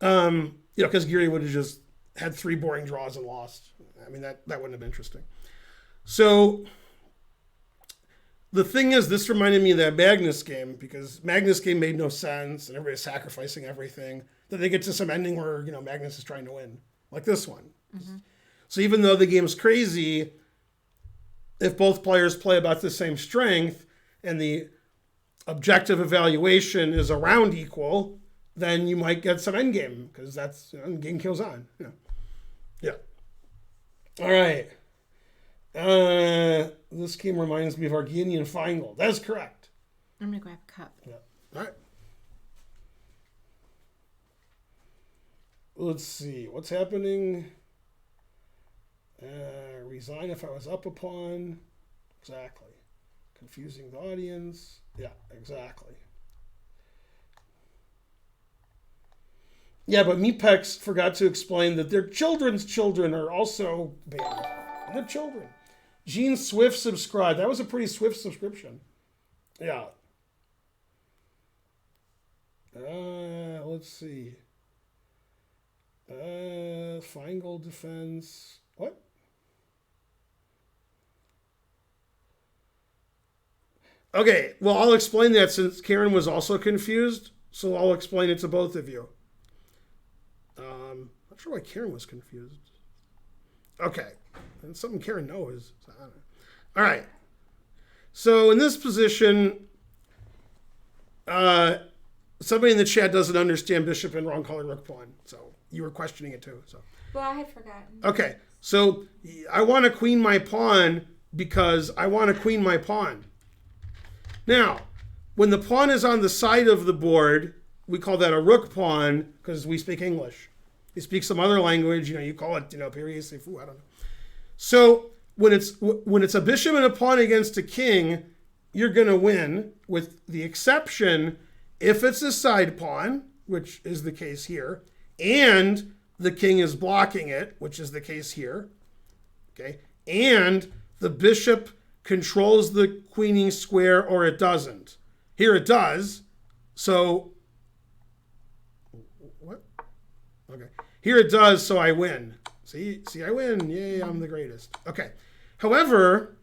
Because Geary would have just had 3 boring draws and lost. I mean that wouldn't have been interesting. So the thing is, this reminded me of that Magnus game because Magnus game made no sense and everybody's sacrificing everything. Then they get to some ending where, Magnus is trying to win, like this one. Mm-hmm. So even though the game's crazy, if both players play about the same strength and the objective evaluation is around equal, then you might get some endgame because that's, game kills on. Yeah. All right. This game reminds me of Arginian Feingold. That's correct. I'm going to grab a cup. Yeah. All right. Let's see. What's happening? Resign if I was up a pawn. Exactly. Confusing the audience. Yeah, exactly. Yeah, but Meepex forgot to explain that their children's children are also banned. They're children. Gene Swift subscribed. That was a pretty swift subscription. Yeah. Let's see. Feingold defense. What? Okay, well, I'll explain that since Karen was also confused, so I'll explain it to both of you. Not sure why Karen was confused. Okay. And something Karen knows. So I don't know. All right. So in this position, somebody in the chat doesn't understand bishop and wrong color rook pawn. So you were questioning it too. So. Well, I had forgotten. Okay. So I want to queen my pawn because I want to queen my pawn. Now, when the pawn is on the side of the board, we call that a rook pawn because we speak English. You speak some other language, you call it, Piri Sefu, I don't know. So when it's a bishop and a pawn against a king, you're going to win, with the exception if it's a side pawn, which is the case here, and the king is blocking it, which is the case here, okay, and the bishop controls the queening square or it doesn't. Here it does, so, what? Okay, here it does, so I win. See, I win. Yay, I'm the greatest. Okay. However,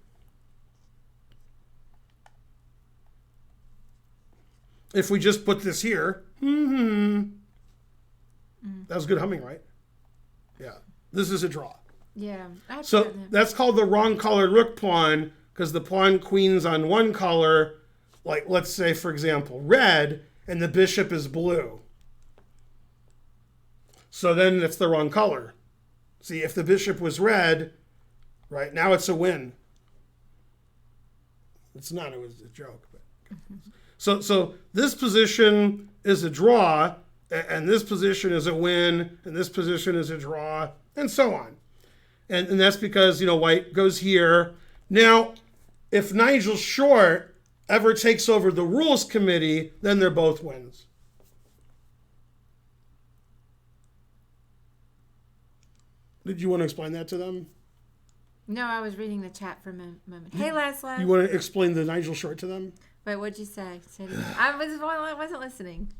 if we just put this here, that was good humming, right? This is a draw. Yeah. I've So done that. that's called the wrong colored rook pawn because the pawn queens on one color, like let's say, for example, red, and the bishop is blue. So then it's the wrong color. See, if the bishop was red, right, now it's a win. It's not, it was a joke. But. So this position is a draw, and this position is a win, and this position is a draw, and so on. And that's because, white goes here. Now, if Nigel Short ever takes over the rules committee, then they're both wins. Did you want to explain that to them? No, I was reading the chat for a moment. Hey, Laszlo. You want to explain the Nigel Short to them? Wait, what'd you say? I wasn't listening.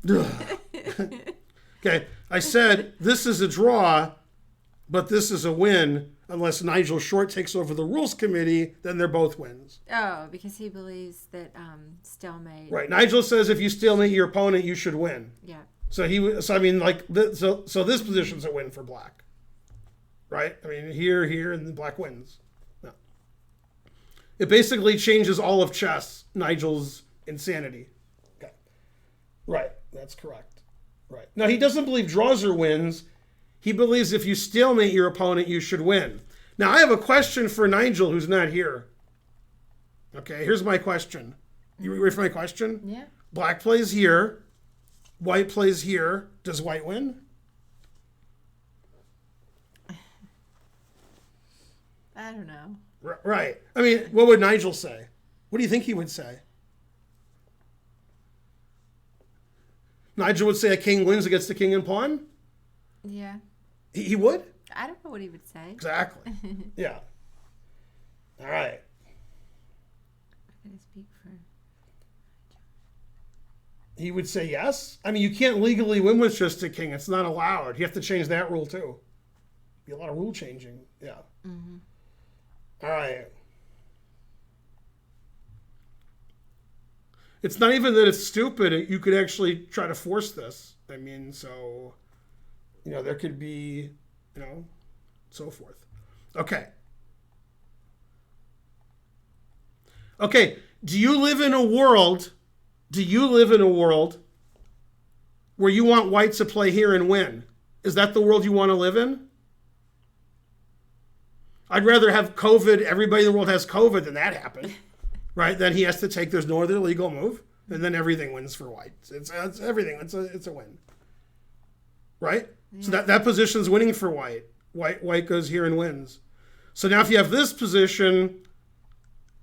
Okay, I said this is a draw, but this is a win. Unless Nigel Short takes over the rules committee, then they're both wins. Oh, because he believes that stalemate. Right. Nigel says if you stalemate your opponent, you should win. Yeah. So this position's a win for black. Right? I mean, here, and the black wins. No. It basically changes all of chess, Nigel's insanity. Okay. Right. That's correct. Right. Now, he doesn't believe draws are wins. He believes if you stalemate your opponent, you should win. Now, I have a question for Nigel, who's not here. Okay, here's my question. You ready for my question? Yeah. Black plays here. White plays here. Does white win? I don't know. Right. I mean, what would Nigel say? What do you think he would say? Nigel would say a king wins against the king and pawn? Yeah. He would? I don't know what he would say. Exactly. Yeah. All right. I'm going to speak for... He would say yes. I mean, you can't legally win with just a king. It's not allowed. You have to change that rule too. Be a lot of rule changing. Yeah. Mm-hmm. All right. It's not even that it's stupid. You could actually try to force this. I mean, so, there could be, so forth. Okay. Okay. Do you live in a world where you want white to play here and win? Is that the world you want to live in? I'd rather have COVID, everybody in the world has COVID, than that happen, right? Then he has to take, there's no other legal move, and then everything wins for white. It's everything, it's a win, right? Yeah. So that position's winning for white. White goes here and wins. So now if you have this position,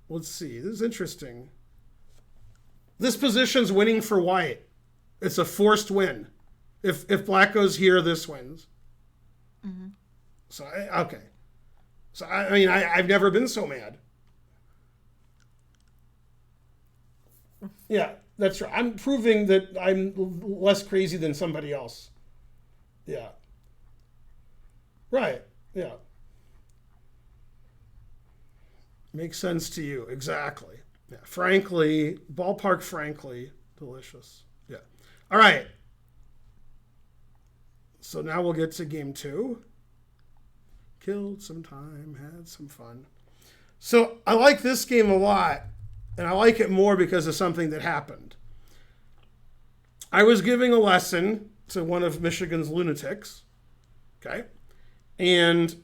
let's see, this is interesting. This position's winning for white. It's a forced win. If black goes here, this wins. Mm-hmm. So, okay. So, I mean, I've never been so mad. Yeah, that's right. I'm proving that I'm less crazy than somebody else. Yeah. Right, yeah. Makes sense to you, exactly. Yeah, frankly, ballpark frankly, delicious. Yeah. All right. So now we'll get to game 2. Killed some time, had some fun. So I like this game a lot, and I like it more because of something that happened. I was giving a lesson to one of Michigan's lunatics, okay? And,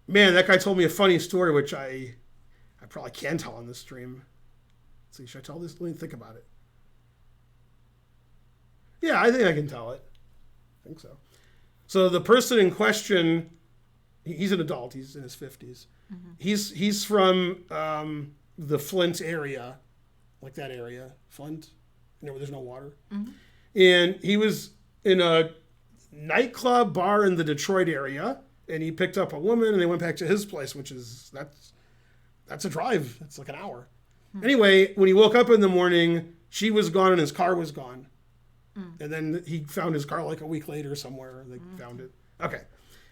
man, that guy told me a funny story, which I probably can tell on this stream. Let's see, should I tell this? Let me think about it. Yeah, I think I can tell it. I think so. So the person in question, he's an adult. He's in his 50s. Mm-hmm. He's from the Flint area, like that area, Flint, where there's no water. Mm-hmm. And he was in a nightclub bar in the Detroit area, and he picked up a woman, and they went back to his place, which is that's a drive. It's like an hour. Mm-hmm. Anyway, when he woke up in the morning, she was gone and his car was gone. And then he found his car like a week later somewhere. They found it. Okay.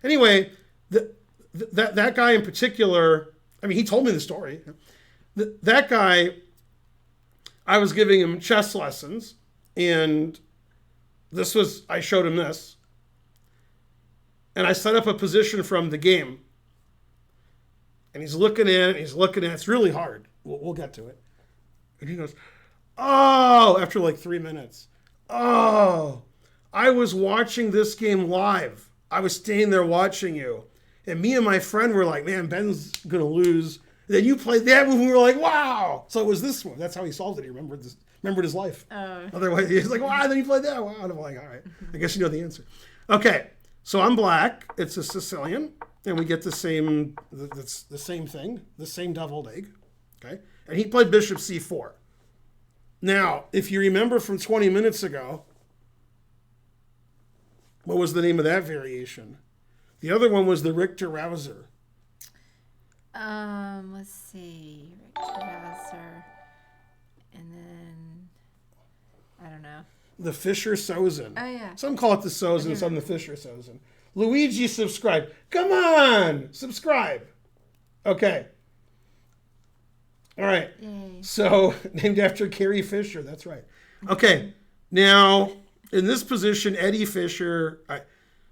Anyway, that guy in particular, I mean, he told me the story. That guy, I was giving him chess lessons, and I showed him this. And I set up a position from the game. And he's looking at it. It's really hard. We'll get to it. And he goes, oh, after like 3 minutes. Oh, I was watching this game live. I was staying there watching you. And me and my friend were like, man, Ben's going to lose. And then you played that move and we were like, wow. So it was this one. That's how he solved it. He remembered his life. Oh. Otherwise, he's like, wow, then you played that. Wow. And I'm like, all right. I guess you know the answer. Okay. So I'm black. It's a Sicilian. And we get the same thing, the same deviled egg. Okay. And he played bishop c4. Now, if you remember from 20 minutes ago, what was the name of that variation? The other one was the Richter Rouser. Let's see. Richter Rouser. And then, I don't know. The Fischer Sozin. Oh, yeah. Some call it the Sozin, some the Fischer Sozin. Luigi subscribed. Come on, subscribe. Okay. All right. Yay. So, named after Carrie Fisher. That's right. Okay. Now, in this position, Eddie Fisher.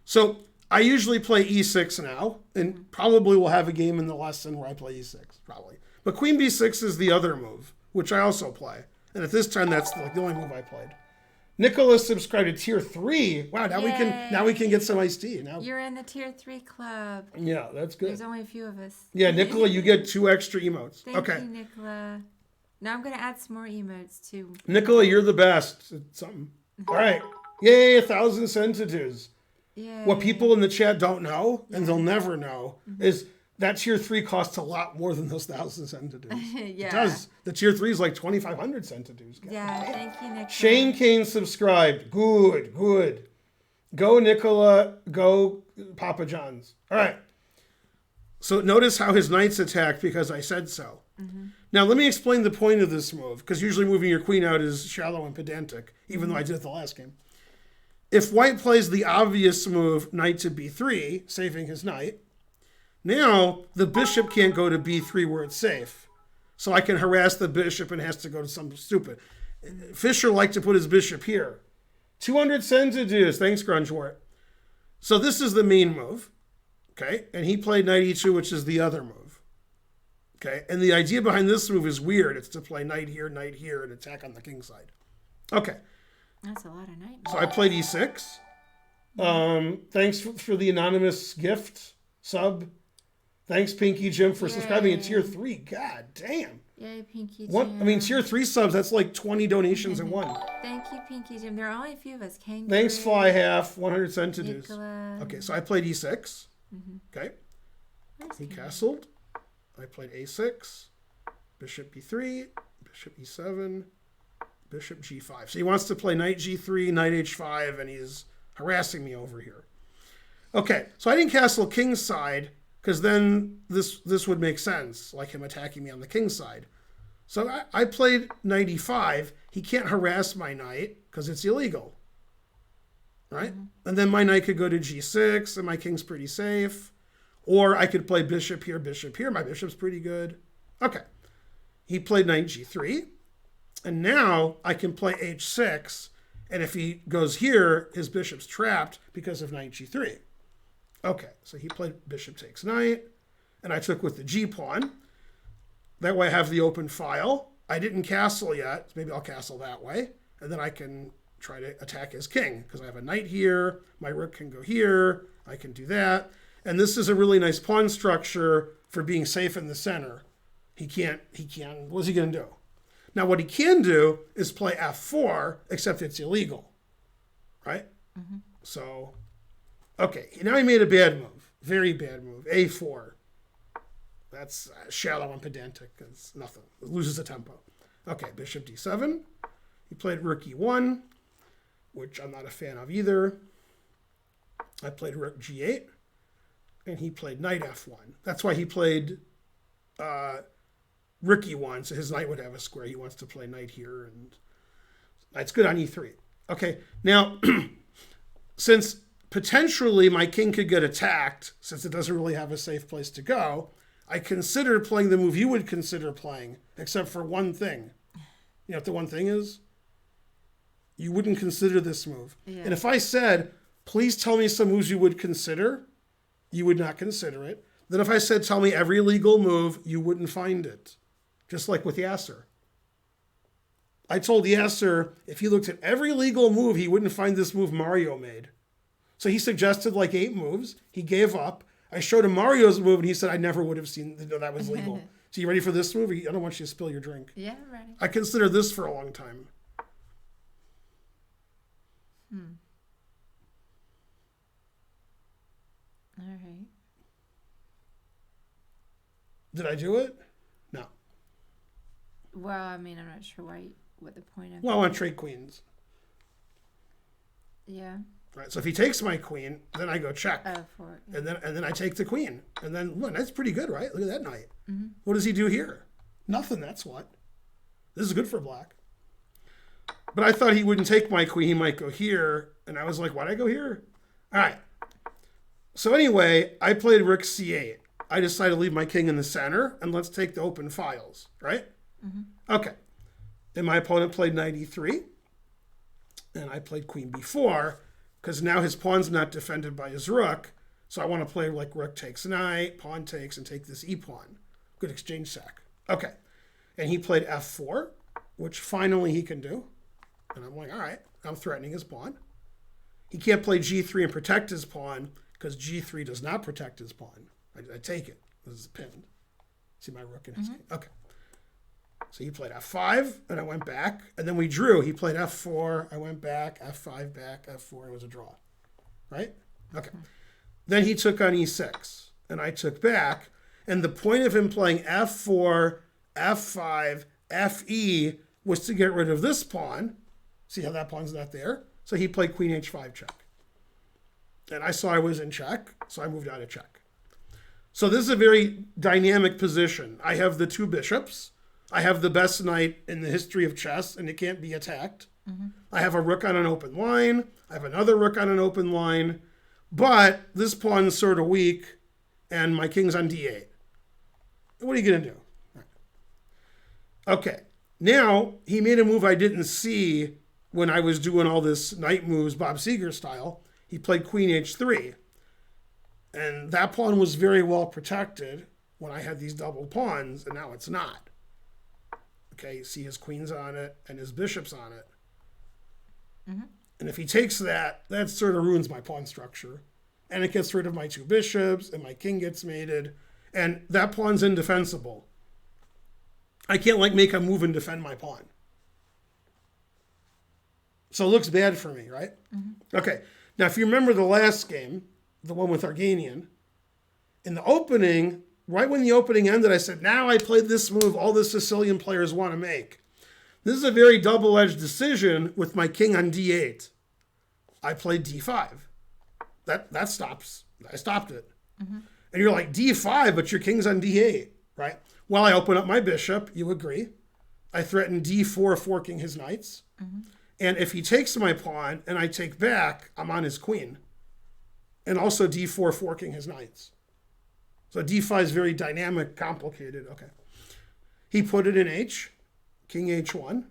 So, I usually play e6 now, and probably will have a game in the lesson where I play e6, probably. But queen b6 is the other move, which I also play. And at this time, that's like the only move I played. Nicholas subscribed to tier 3. Wow, now we can get some iced tea. Now You're in the tier 3 club. yeah, that's good. There's only a few of us. Yeah, Nicola, you get 2 extra emotes. Thank Okay. you, Nicola. Now I'm going to add some more emotes, too. Nicola, you're the best. It's something. All right. Yay, 1,000 centitudes. Yay. What people in the chat don't know, and they'll never know, is that tier 3 costs a lot more than those 1,000 centitudes. Yeah. It does. The tier 3 is like 2,500 centitudes. God Yeah, damn. thank you, Nicola. Shane Kane subscribed. Good, good. Go, Nicola. Go, Papa John's. All right. So notice how his knights attacked because I said so. Mm-hmm. Now, let me explain the point of this move, because usually moving your queen out is shallow and pedantic, even though I did it the last game. If white plays the obvious move, knight to b3, saving his knight, now the bishop can't go to b3 where it's safe. So I can harass the bishop and it has to go to something stupid. Fisher liked to put his bishop here. 200 centitudes. Thanks, Grungewort. So this is the main move. Okay. And he played knight e2, which is the other move. Okay. And the idea behind this move is weird. It's to play knight here, and attack on the king side. Okay. That's a lot of night. So I played e6. Thanks for the anonymous gift sub. Thanks, Pinky Jim, for subscribing in tier 3. God damn. Yay, Pinky Jim. What? I mean, tier 3 subs, that's like 20 donations in one. Thank you, Pinky Jim. There are only a few of us. Kangaroo, Thanks, Fly Half, 100 centitudes. Nicola. Okay, so I played e6. Okay. Where's He Kangaroo? castled. I played a6. Bishop b3. Bishop e7. Bishop g5. So he wants to play knight g3, knight h5, and he's harassing me over here. Okay, so I didn't castle king's side, because then this would make sense, like him attacking me on the king's side. So I played knight e5. He can't harass my knight, because it's illegal. Right? And then my knight could go to g6, and my king's pretty safe. Or I could play bishop here, bishop here. My bishop's pretty good. Okay. He played knight g3. And now I can play h6, and if he goes here, his bishop's trapped because of knight g3. Okay, so he played bishop takes knight, and I took with the g-pawn. That way I have the open file. I didn't castle yet. Maybe I'll castle that way, and then I can try to attack his king, because I have a knight here, my rook can go here, I can do that. And this is a really nice pawn structure for being safe in the center. He can't, what's he going to do? Now, what he can do is play f4, except it's illegal, right? So, okay, now he made a bad move, very bad move, a4. That's shallow and pedantic. It's nothing. It loses the tempo. Okay, bishop d7. He played rook e1, which I'm not a fan of either. I played rook g8, and he played knight f1. That's why he played rook e1, so his knight would have a square. He wants to play knight here, and knight's good on e3. Okay, now, since potentially my king could get attacked, since it doesn't really have a safe place to go, I considered playing the move you would consider playing, except for one thing. You know what the one thing is? You wouldn't consider this move. Yeah. And if I said, please tell me some moves you would consider, you would not consider it. Then if I said, tell me every legal move, you wouldn't find it. Just like with Yasser. I told Yasser, if he looked at every legal move, he wouldn't find this move Mario made. So he suggested like 8 moves. He gave up. I showed him Mario's move, and he said, I never would have seen that was legal. So you ready for this move? I don't want you to spill your drink. Yeah, I'm ready. I considered this for a long time. All right. Did I do it? No. Well, I mean, I'm not sure what the point of. Well, I want to trade queens. Yeah. Right. So if he takes my queen, then I go check. For And then I take the queen. And then look, that's pretty good, right? Look at that knight. Mm-hmm. What does he do here? Nothing, that's what. This is good for black. But I thought he wouldn't take my queen. He might go here. And I was like, why'd I go here? All right. So anyway, I played rook c8. I decided to leave my king in the center. And let's take the open files, right? Mm-hmm. Okay. And my opponent played knight e3. And I played queen b4. Because now his pawn's not defended by his rook. So I want to play like rook takes knight, pawn takes, and take this e-pawn. Good exchange sack. Okay. And he played f4, which finally he can do. And I'm like, all right, I'm threatening his pawn. He can't play g3 and protect his pawn because g3 does not protect his pawn. I take it. This is pinned. See my rook in his king. Okay. So he played f5, and I went back. And then we drew. He played f4. I went back, f5 back, f4. It was a draw. Right? Okay. Then he took on e6, and I took back. And the point of him playing f4, f5, fe was to get rid of this pawn. See how that pawn's not there? So he played queen h5 check. And I saw I was in check, so I moved out of check. So this is a very dynamic position. I have the 2 bishops. I have the best knight in the history of chess, and it can't be attacked. Mm-hmm. I have a rook on an open line. I have another rook on an open line. But this pawn's sort of weak, and my king's on d8. What are you going to do? Okay. Now, he made a move I didn't see when I was doing all this knight moves, Bob Seger style. He played queen h3. And that pawn was very well protected when I had these double pawns, and now it's not. Okay, you see his queen's on it and his bishop's on it. Mm-hmm. And if he takes that, that sort of ruins my pawn structure. And it gets rid of my 2 bishops, and my king gets mated. And that pawn's indefensible. I can't like make a move and defend my pawn. So it looks bad for me, right? Mm-hmm. Okay, now if you remember the last game, the one with Arganian, in the opening, right when the opening ended, I said, now I played this move all the Sicilian players want to make. This is a very double-edged decision with my king on d8. I played d5. That stops. I stopped it. Mm-hmm. And you're like, d5, but your king's on d8, right? Well, I open up my bishop. You agree. I threaten d4, forking his knights. Mm-hmm. And if he takes my pawn and I take back, I'm on his queen. And also d4, forking his knights. So d5 is very dynamic, complicated. Okay. He put it in h, king h1,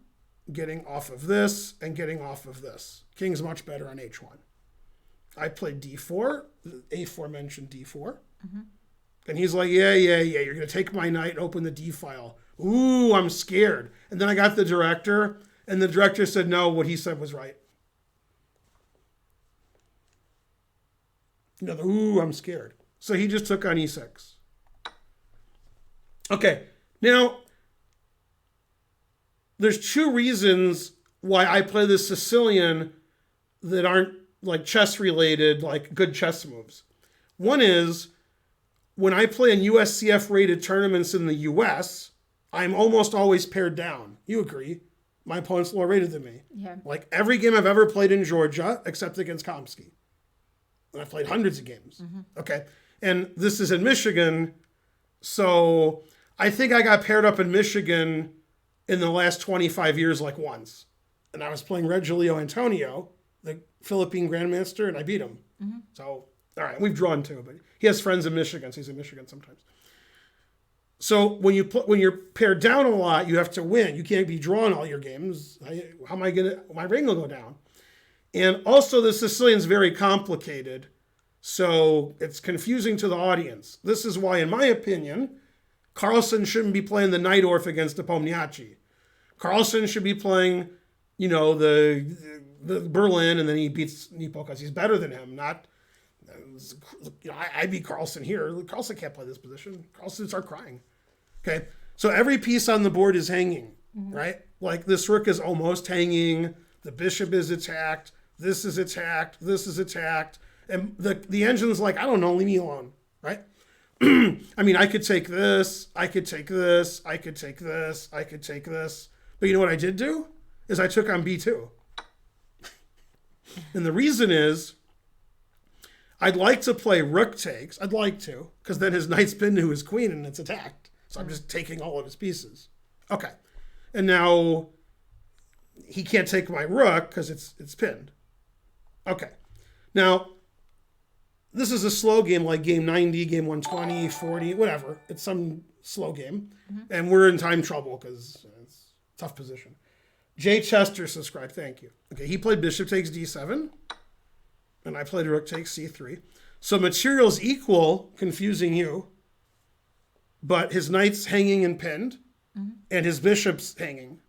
getting off of this and getting off of this. King's much better on h1. I played d4, the aforementioned d4. Mm-hmm. And he's like, yeah, you're going to take my knight and open the d file. Ooh, I'm scared. And then I got the director, and the director said, no, what he said was right. Ooh, I'm scared. So he just took on e6. Okay, now, there's 2 reasons why I play the Sicilian that aren't like chess related, like good chess moves. One is, when I play in USCF rated tournaments in the US, I'm almost always paired down. You agree? My opponent's lower rated than me. Yeah. Like every game I've ever played in Georgia, except against Komsky. And I've played hundreds of games. Mm-hmm. Okay. And this is in Michigan. So I think I got paired up in Michigan in the last 25 years like once. And I was playing Regilio Antonio, the Philippine Grandmaster, and I beat him. Mm-hmm. So, all right, we've drawn too, but he has friends in Michigan, so he's in Michigan sometimes. So when you're paired down a lot, you have to win. You can't be drawn all your games. How am I my ring will go down? And also the Sicilian's very complicated. So it's confusing to the audience. This is why, in my opinion, Carlsen shouldn't be playing the Najdorf against the Pomniachi. Carlsen should be playing, the Berlin, and then he beats Nepo because he's better than him. Not, I beat Carlsen here. Carlsen can't play this position. Carlsen start crying. Okay, so every piece on the board is hanging, right? Like this rook is almost hanging. The bishop is attacked. This is attacked. This is attacked. And the engine's like, I don't know, leave me alone, right? I mean, I could take this. I could take this. I could take this. I could take this. But you know what I did do? Is I took on b2. And the reason is, I'd like to play rook takes. I'd like to, because then his knight's pinned to his queen and it's attacked. So I'm just taking all of his pieces. Okay. And now he can't take my rook because it's pinned. Okay. Now, this is a slow game like game 90, game 120, 40, whatever. It's some slow game. And we're in time trouble because it's a tough position. Jay Chester subscribed. Thank you. Okay, he played bishop takes d7. And I played rook takes c3. So material's equal, confusing you. But his knight's hanging and pinned. And his bishop's hanging.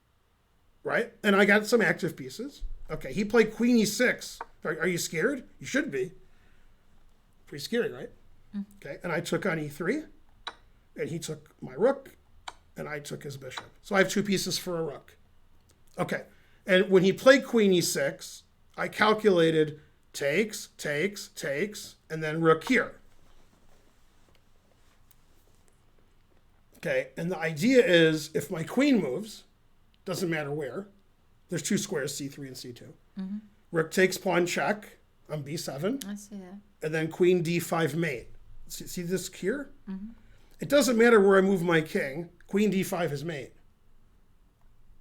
Right? And I got some active pieces. Okay, he played queen e6. Are you scared? You should be. Pretty scary, right? Okay, and I took on e3. And he took my rook. And I took his bishop. So I have 2 pieces for a rook. Okay, and when he played queen e6, I calculated takes, takes, takes, and then rook here. Okay, and the idea is if my queen moves, doesn't matter where, there's 2 squares, c3 and c2. Rook takes pawn check on b7. I see that. And then queen d5 mate. See this here? It doesn't matter where I move my king. Queen d5 is mate.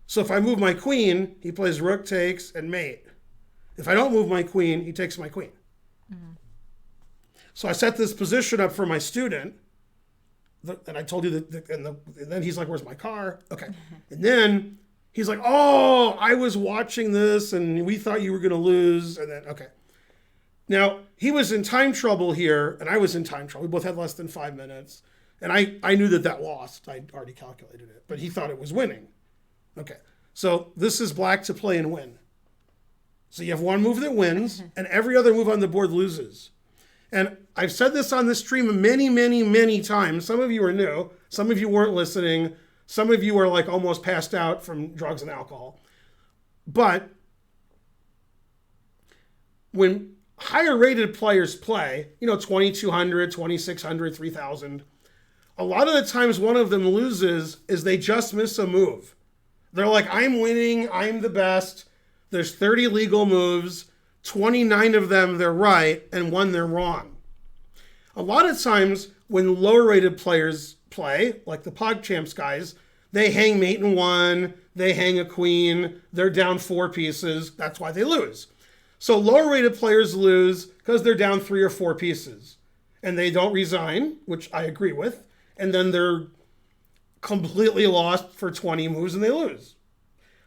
So if I move my queen, he plays rook takes and mate. If I don't move my queen, he takes my queen. So I set this position up for my student. And I told you that, and then he's like, where's my car? Okay. And then he's like, oh, I was watching this and we thought you were going to lose. And then, okay. Now, he was in time trouble here, and I was in time trouble. We both had less than 5 minutes. And I knew that lost. I'd already calculated it. But he thought it was winning. Okay. So this is black to play and win. So you have one move that wins, and every other move on the board loses. And I've said this on this stream many, many, many times. Some of you are new. Some of you weren't listening. Some of you are like almost passed out from drugs and alcohol. But when higher rated players play, 2,200, 2,600, 3,000, a lot of the times one of them loses is they just miss a move. They're like, I'm winning, I'm the best. There's 30 legal moves, 29 of them they're right, and 1 they're wrong. A lot of times when lower rated players play, like the PogChamps guys, they hang mate in 1, they hang a queen, they're down 4 pieces, that's why they lose. So lower rated players lose because they're down 3 or 4 pieces. And they don't resign, which I agree with, and then they're completely lost for 20 moves and they lose.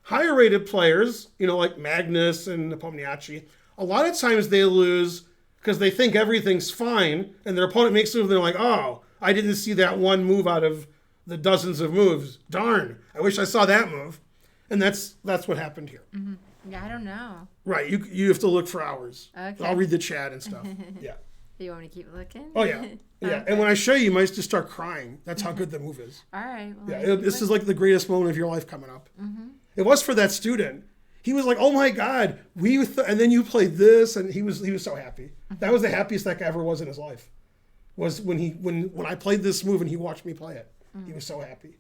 Higher rated players, like Magnus and Nepomniachtchi, a lot of times they lose because they think everything's fine and their opponent makes a move and they're like, oh, I didn't see that one move out of the dozens of moves. Darn, I wish I saw that move. And that's what happened here. Yeah, I don't know. Right, you have to look for hours. Okay. I'll read the chat and stuff. Yeah. Do you want me to keep looking? Oh, yeah. Yeah, Okay. and when I show you, you might just start crying. That's how good the move is. All right. Well, Yeah, this is like the greatest moment of your life coming up. It was for that student. He was like, "Oh my God, and then you played this," and he was so happy. That was the happiest that guy ever was in his life. Was when I played this move and he watched me play it. He was so happy.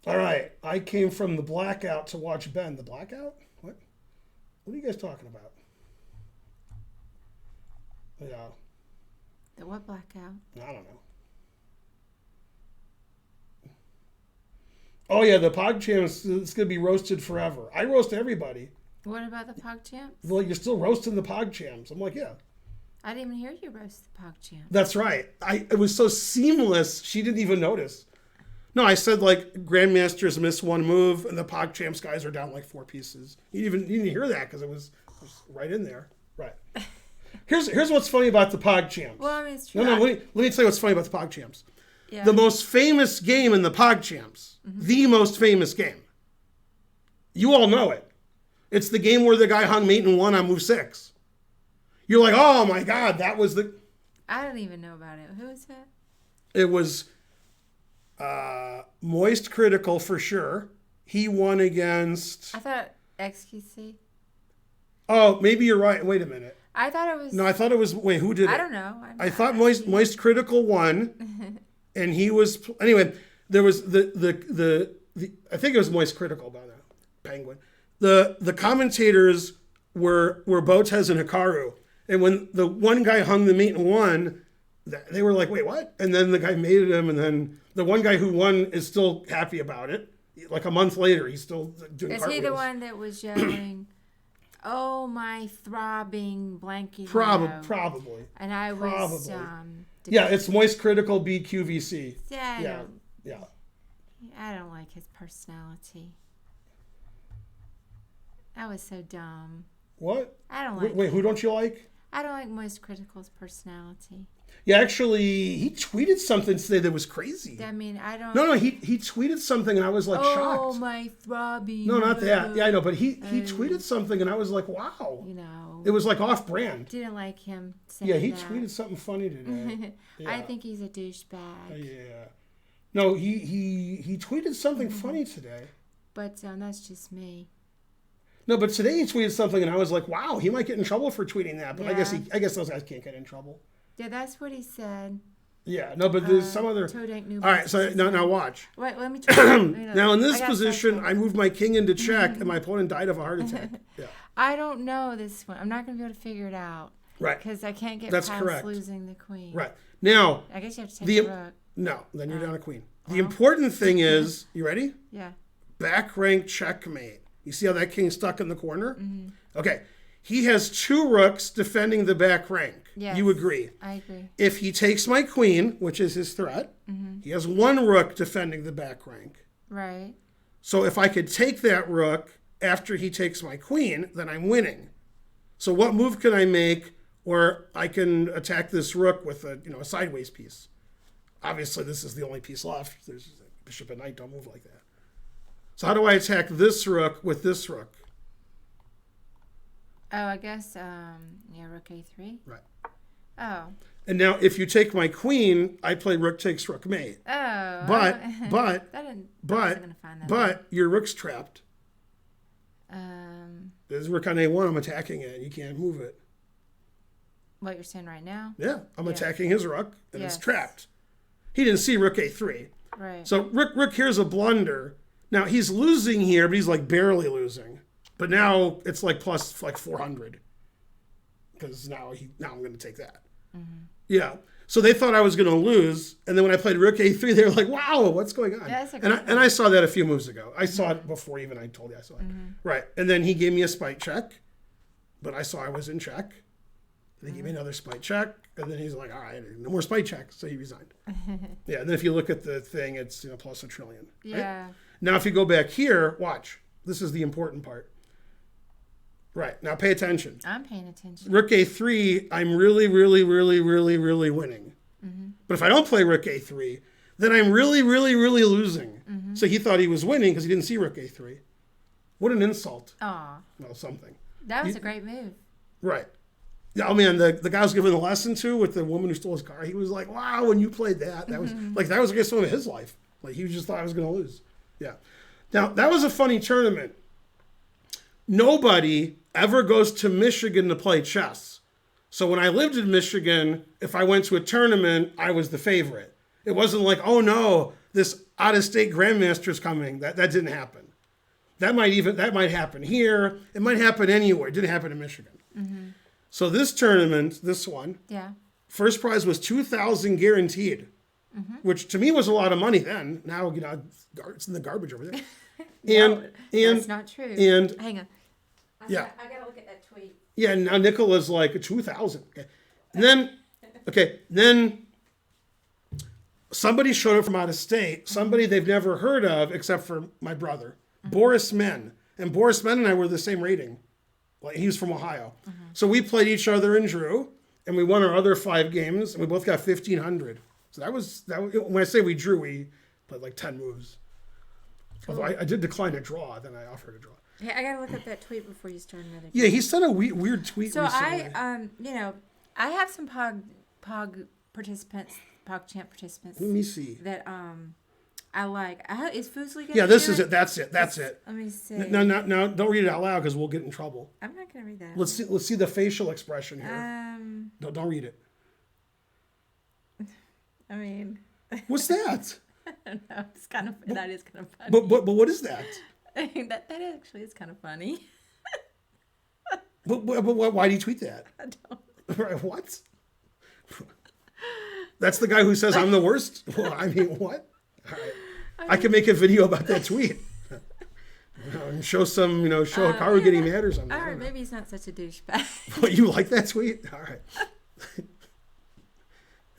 All right, I came from the blackout to watch Ben. The blackout? What? What are you guys talking about? Yeah, The what blackout? I don't know. Oh yeah, the PogChamps, it's gonna be roasted forever. I roast everybody. What about the PogChamps? Well, you're still roasting the PogChamps. I'm like, yeah. I didn't even hear you roast the PogChamps. That's right. It was so seamless, she didn't even notice. No, I said like Grandmasters missed 1 move and the PogChamps guys are down like 4 pieces. You didn't hear that because it was right in there. Right. Here's what's funny about the PogChamps. Well, I mean, it's true. No, let me tell you what's funny about the PogChamps. Yeah. The most famous game in the PogChamps, the most famous game. You all know it. It's the game where the guy hung mate and won on move 6. You're like, oh my God, that was the... I don't even know about it. Who is that? It was Moist Critical for sure. He won against... I thought XQC. Oh, maybe you're right. Wait a minute. I thought it was... No, I thought it was... Wait, who did it? I don't know. I thought Moist Critical won, and he was... Anyway, there was the I think it was Moist Critical by now. Penguin. The commentators were Botez and Hikaru. And when the one guy hung the mate and won, they were like, wait, what? And then the guy mated him, and then the one guy who won is still happy about it. Like a month later, he's still doing Is cartwheels. he the one that was yelling, oh, my throbbing blanket? Probably. And I was... Yeah, it's Moist Critical BQVC. Yeah, Yeah. I don't like his personality. That was so dumb. What? I don't like Wait, who don't you like? I don't like Moist Critical's personality. Yeah, actually, he tweeted something today that was crazy. I mean, I don't... No, he tweeted something and I was like shocked. Oh, my throbbing... No, not that. Yeah, I know, but he tweeted something and I was like, wow. You know... It was like off-brand. Didn't like him saying Yeah, he that. tweeted something funny today. Yeah. I think he's a douchebag. Yeah. No, he tweeted something funny today. But that's just me. No, but today he tweeted something and I was like, wow, he might get in trouble for tweeting that. But Yeah. I guess those guys can't get in trouble. Yeah, that's what he said. Yeah, no, but there's some other... Toad ain't new. All right, so now watch. Wait, let me try. Now in this position, I moved my king into check, and my opponent died of a heart attack. Yeah, I don't know this one. I'm not going to be able to figure it out. right. Because I can't get That's past correct. losing the queen. Right now, I guess you have to take the the rook. no, then you're down a queen. The important thing is, you ready? Yeah. Back rank checkmate. You see how that king's stuck in the corner? Okay, he has 2 rooks defending the back rank. Yes. You agree? I agree. If he takes my queen, which is his threat, he has 1 rook defending the back rank. Right. So if I could take that rook after he takes my queen, then I'm winning. So what move can I make where I can attack this rook with a sideways piece? Obviously, this is the only piece left. There's bishop and knight. Don't move like that. So how do I attack this rook with this rook? Oh, I guess, rook a3. Right. Oh. And now if you take my queen, I play rook takes rook mate. Oh. But I wasn't gonna find that but your rook's trapped. one. There's rook on a1. I'm attacking it. You can't move it. What you're saying right now? Yeah, I'm Yeah. attacking his rook, and it's Yes. trapped. He didn't see rook a3. Right. So rook here's a blunder. Now he's losing here, but he's like barely losing. But now it's like plus like 400 because now I'm going to take that. Yeah. So they thought I was going to lose, and then when I played rook a3, they were like, "Wow, what's going on?" That's a and good I saw that a few moves ago. I saw it before even I told you I saw it. Right. And then he gave me a spite check, but I saw I was in check. They gave me another spite check, and then he's like, "All right, no more spite checks," so he resigned. Yeah. And then if you look at the thing, it's plus a trillion. Right? Yeah. Now, if you go back here, watch. This is the important part. Right. Now, pay attention. I'm paying attention. Rook a3, I'm really, really, really, really, really winning. But if I don't play rook a3, then I'm really, really, really losing. So he thought he was winning because he didn't see rook a3. What an insult. Aw. Well, something. That was a great move. Right. Yeah, oh man, the guy I was giving the lesson to with the woman who stole his car, he was like, wow, when you played that was that was against some of his life. Like he just thought I was going to lose. Yeah. Now, that was a funny tournament. Nobody ever goes to Michigan to play chess. So when I lived in Michigan, if I went to a tournament, I was the favorite. It wasn't like, oh no, this out-of-state grandmaster's coming. That didn't happen. That might happen here. It might happen anywhere. It didn't happen in Michigan. So this tournament, this one, Yeah. first prize was $2,000 guaranteed, which to me was a lot of money then. Now it's in the garbage over there. And That's not true. and Hang on. Yeah. I gotta look at that tweet. yeah, now Nicola's like 2,000. Okay. And then somebody showed up from out of state, somebody they've never heard of except for my brother, Boris Men. And Boris Men and I were the same rating. Like he was from Ohio. So we played each other and drew. and we won our other 5 games, and we both got 1,500. So that was when I say we drew, we played like 10 moves. Cool. Although I did decline a draw, then I offered a draw. Hey, I gotta look up that tweet before you start another. Yeah, he sent a weird tweet So recently. I have some Pog participants, PogChamp participants Let me see. that I like. Is Foosley gonna? Yeah, this do is it. That's it. That's it. Let me see. No, don't read it out loud because we'll get in trouble. I'm not gonna read that. Let's see the facial expression here. Don't read it. I mean, What's that? I don't know. It's kind of that is kind of funny. But what is that? that actually is kind of funny. But why do you tweet that? I don't. Right, what? That's the guy who says I'm the worst? Well, I mean, what? All right. I can make a video about that tweet. And show Hikaru getting mad or something. All right, maybe he's not such a douchebag. But you like that tweet? All right.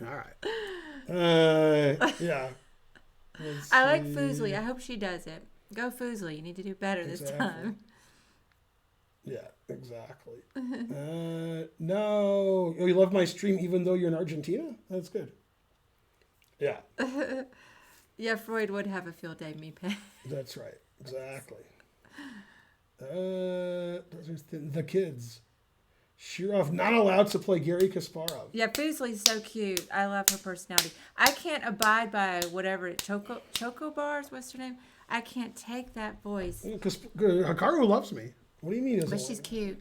All right. Yeah. I like Foosley. I hope she does it. Go Foosley. You need to do better this time. Yeah, exactly. No. Oh, you love my stream even though you're in Argentina? That's good. Yeah. Yeah, Freud would have a field day, me pay. That's right. Exactly. The kids. Shirov not allowed to play Gary Kasparov. Yeah, Foosley's so cute. I love her personality. I can't abide by whatever Choco Bars. What's her name? I can't take that voice. Hikaru loves me. What do you mean? But she's cute.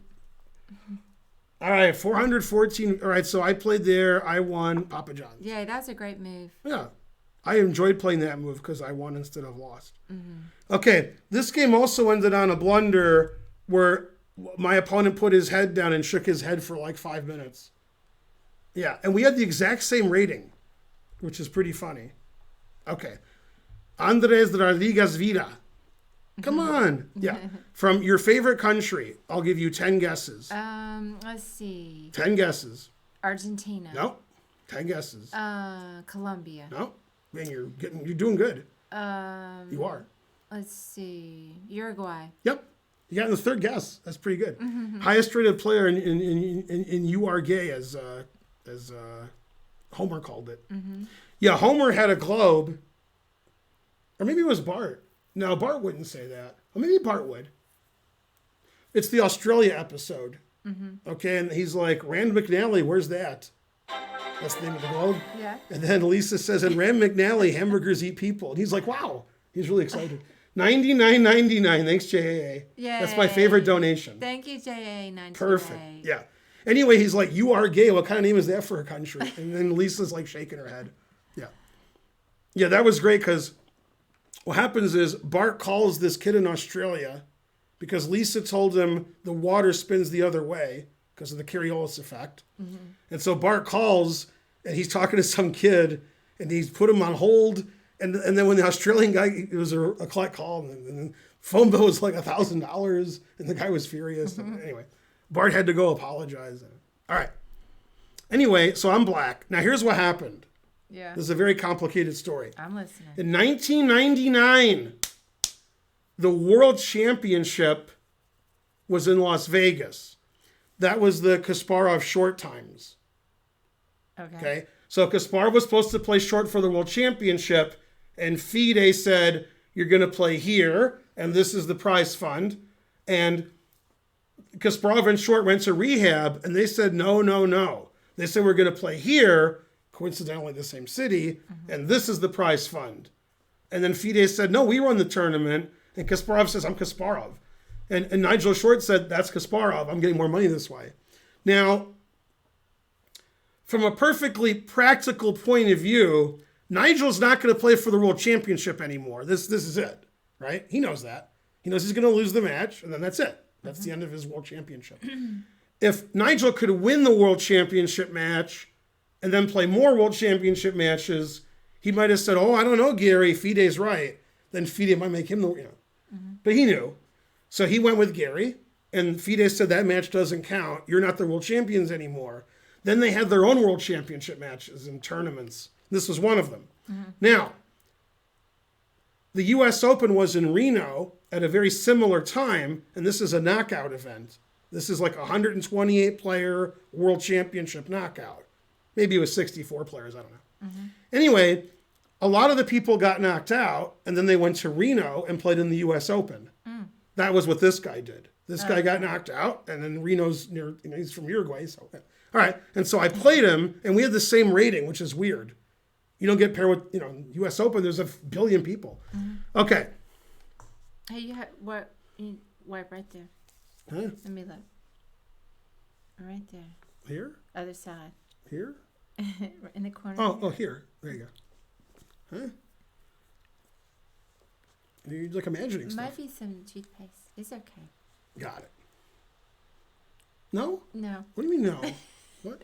All right, 414. All right, so I played there. I won Papa John's. Yeah, that's a great move. Yeah. I enjoyed playing that move because I won instead of lost. Okay, this game also ended on a blunder where my opponent put his head down and shook his head for like 5 minutes. Yeah, and we had the exact same rating, which is pretty funny. Okay. Andres Rodriguez Vida. Come on. Yeah. From your favorite country, I'll give you 10 guesses. Let's see. 10 guesses. Argentina. No. 10 guesses. Colombia. No. Man, you're doing good. You are. Let's see. Uruguay. Yep. You got in the third guess. That's pretty good. Highest rated player in You Are Gay, as Homer called it. Yeah, Homer had a globe. Or maybe it was Bart. No, Bart wouldn't say that. Or maybe Bart would. It's the Australia episode. Okay, and he's like, Rand McNally, where's that? That's the name of the globe. Yeah. And then Lisa says, and Rand McNally, hamburgers eat people. And he's like, wow. He's really excited. $99.99. Thanks, JAA. Yeah. That's my favorite donation. Thank you, JA98. Perfect. Yeah. Anyway, he's like, You Are Gay. What kind of name is that for a country? And then Lisa's like shaking her head. Yeah. Yeah, that was great because what happens is Bart calls this kid in Australia because Lisa told him the water spins the other way because of the Coriolis effect. And so Bart calls and he's talking to some kid and he's put him on hold. And then when the Australian guy, it was a collect call, and the phone bill was like $1,000, and the guy was furious. And anyway, Bart had to go apologize. All right. Anyway, so I'm black. Now here's what happened. Yeah. This is a very complicated story. I'm listening. In 1999, the World Championship was in Las Vegas. That was the Kasparov short times. Okay. So Kasparov was supposed to play short for the World Championship, and FIDE said, you're going to play here, and this is the prize fund. And Kasparov and short went to rehab, and they said, no. They said, we're going to play here, coincidentally the same city, and this is the prize fund. And then FIDE said, no, we run the tournament. And Kasparov says, I'm Kasparov. And Nigel Short said, that's Kasparov. I'm getting more money this way. Now, from a perfectly practical point of view, Nigel's not going to play for the World Championship anymore. This is it, right? He knows that. He knows he's going to lose the match, and then that's it. That's the end of his World Championship. If Nigel could win the World Championship match and then play more World Championship matches, he might have said, oh, I don't know, Gary, FIDE's right. Then FIDE might make him the, But he knew. So he went with Gary, and FIDE said that match doesn't count. You're not the world champions anymore. Then they had their own World Championship matches and tournaments. This was one of them. Now, the U.S. Open was in Reno at a very similar time, and this is a knockout event. This is like a 128 player world championship knockout. Maybe it was 64 players, I don't know. Anyway, a lot of the people got knocked out, and then they went to Reno and played in the U.S. Open. That was what this guy did. This guy got knocked out, and then Reno's near, he's from Uruguay. So, all right. And so I played him, and we had the same rating, which is weird. You don't get paired with, U.S. Open, there's a billion people. Okay. Hey, you have what? You wipe right there. Huh? Let me look. Right there. Here? Other side. Here? In the corner. Oh, here. There you go. Huh? You're like imagining stuff. Might be some toothpaste. It's okay. Got it. No? No. What do you mean no? What?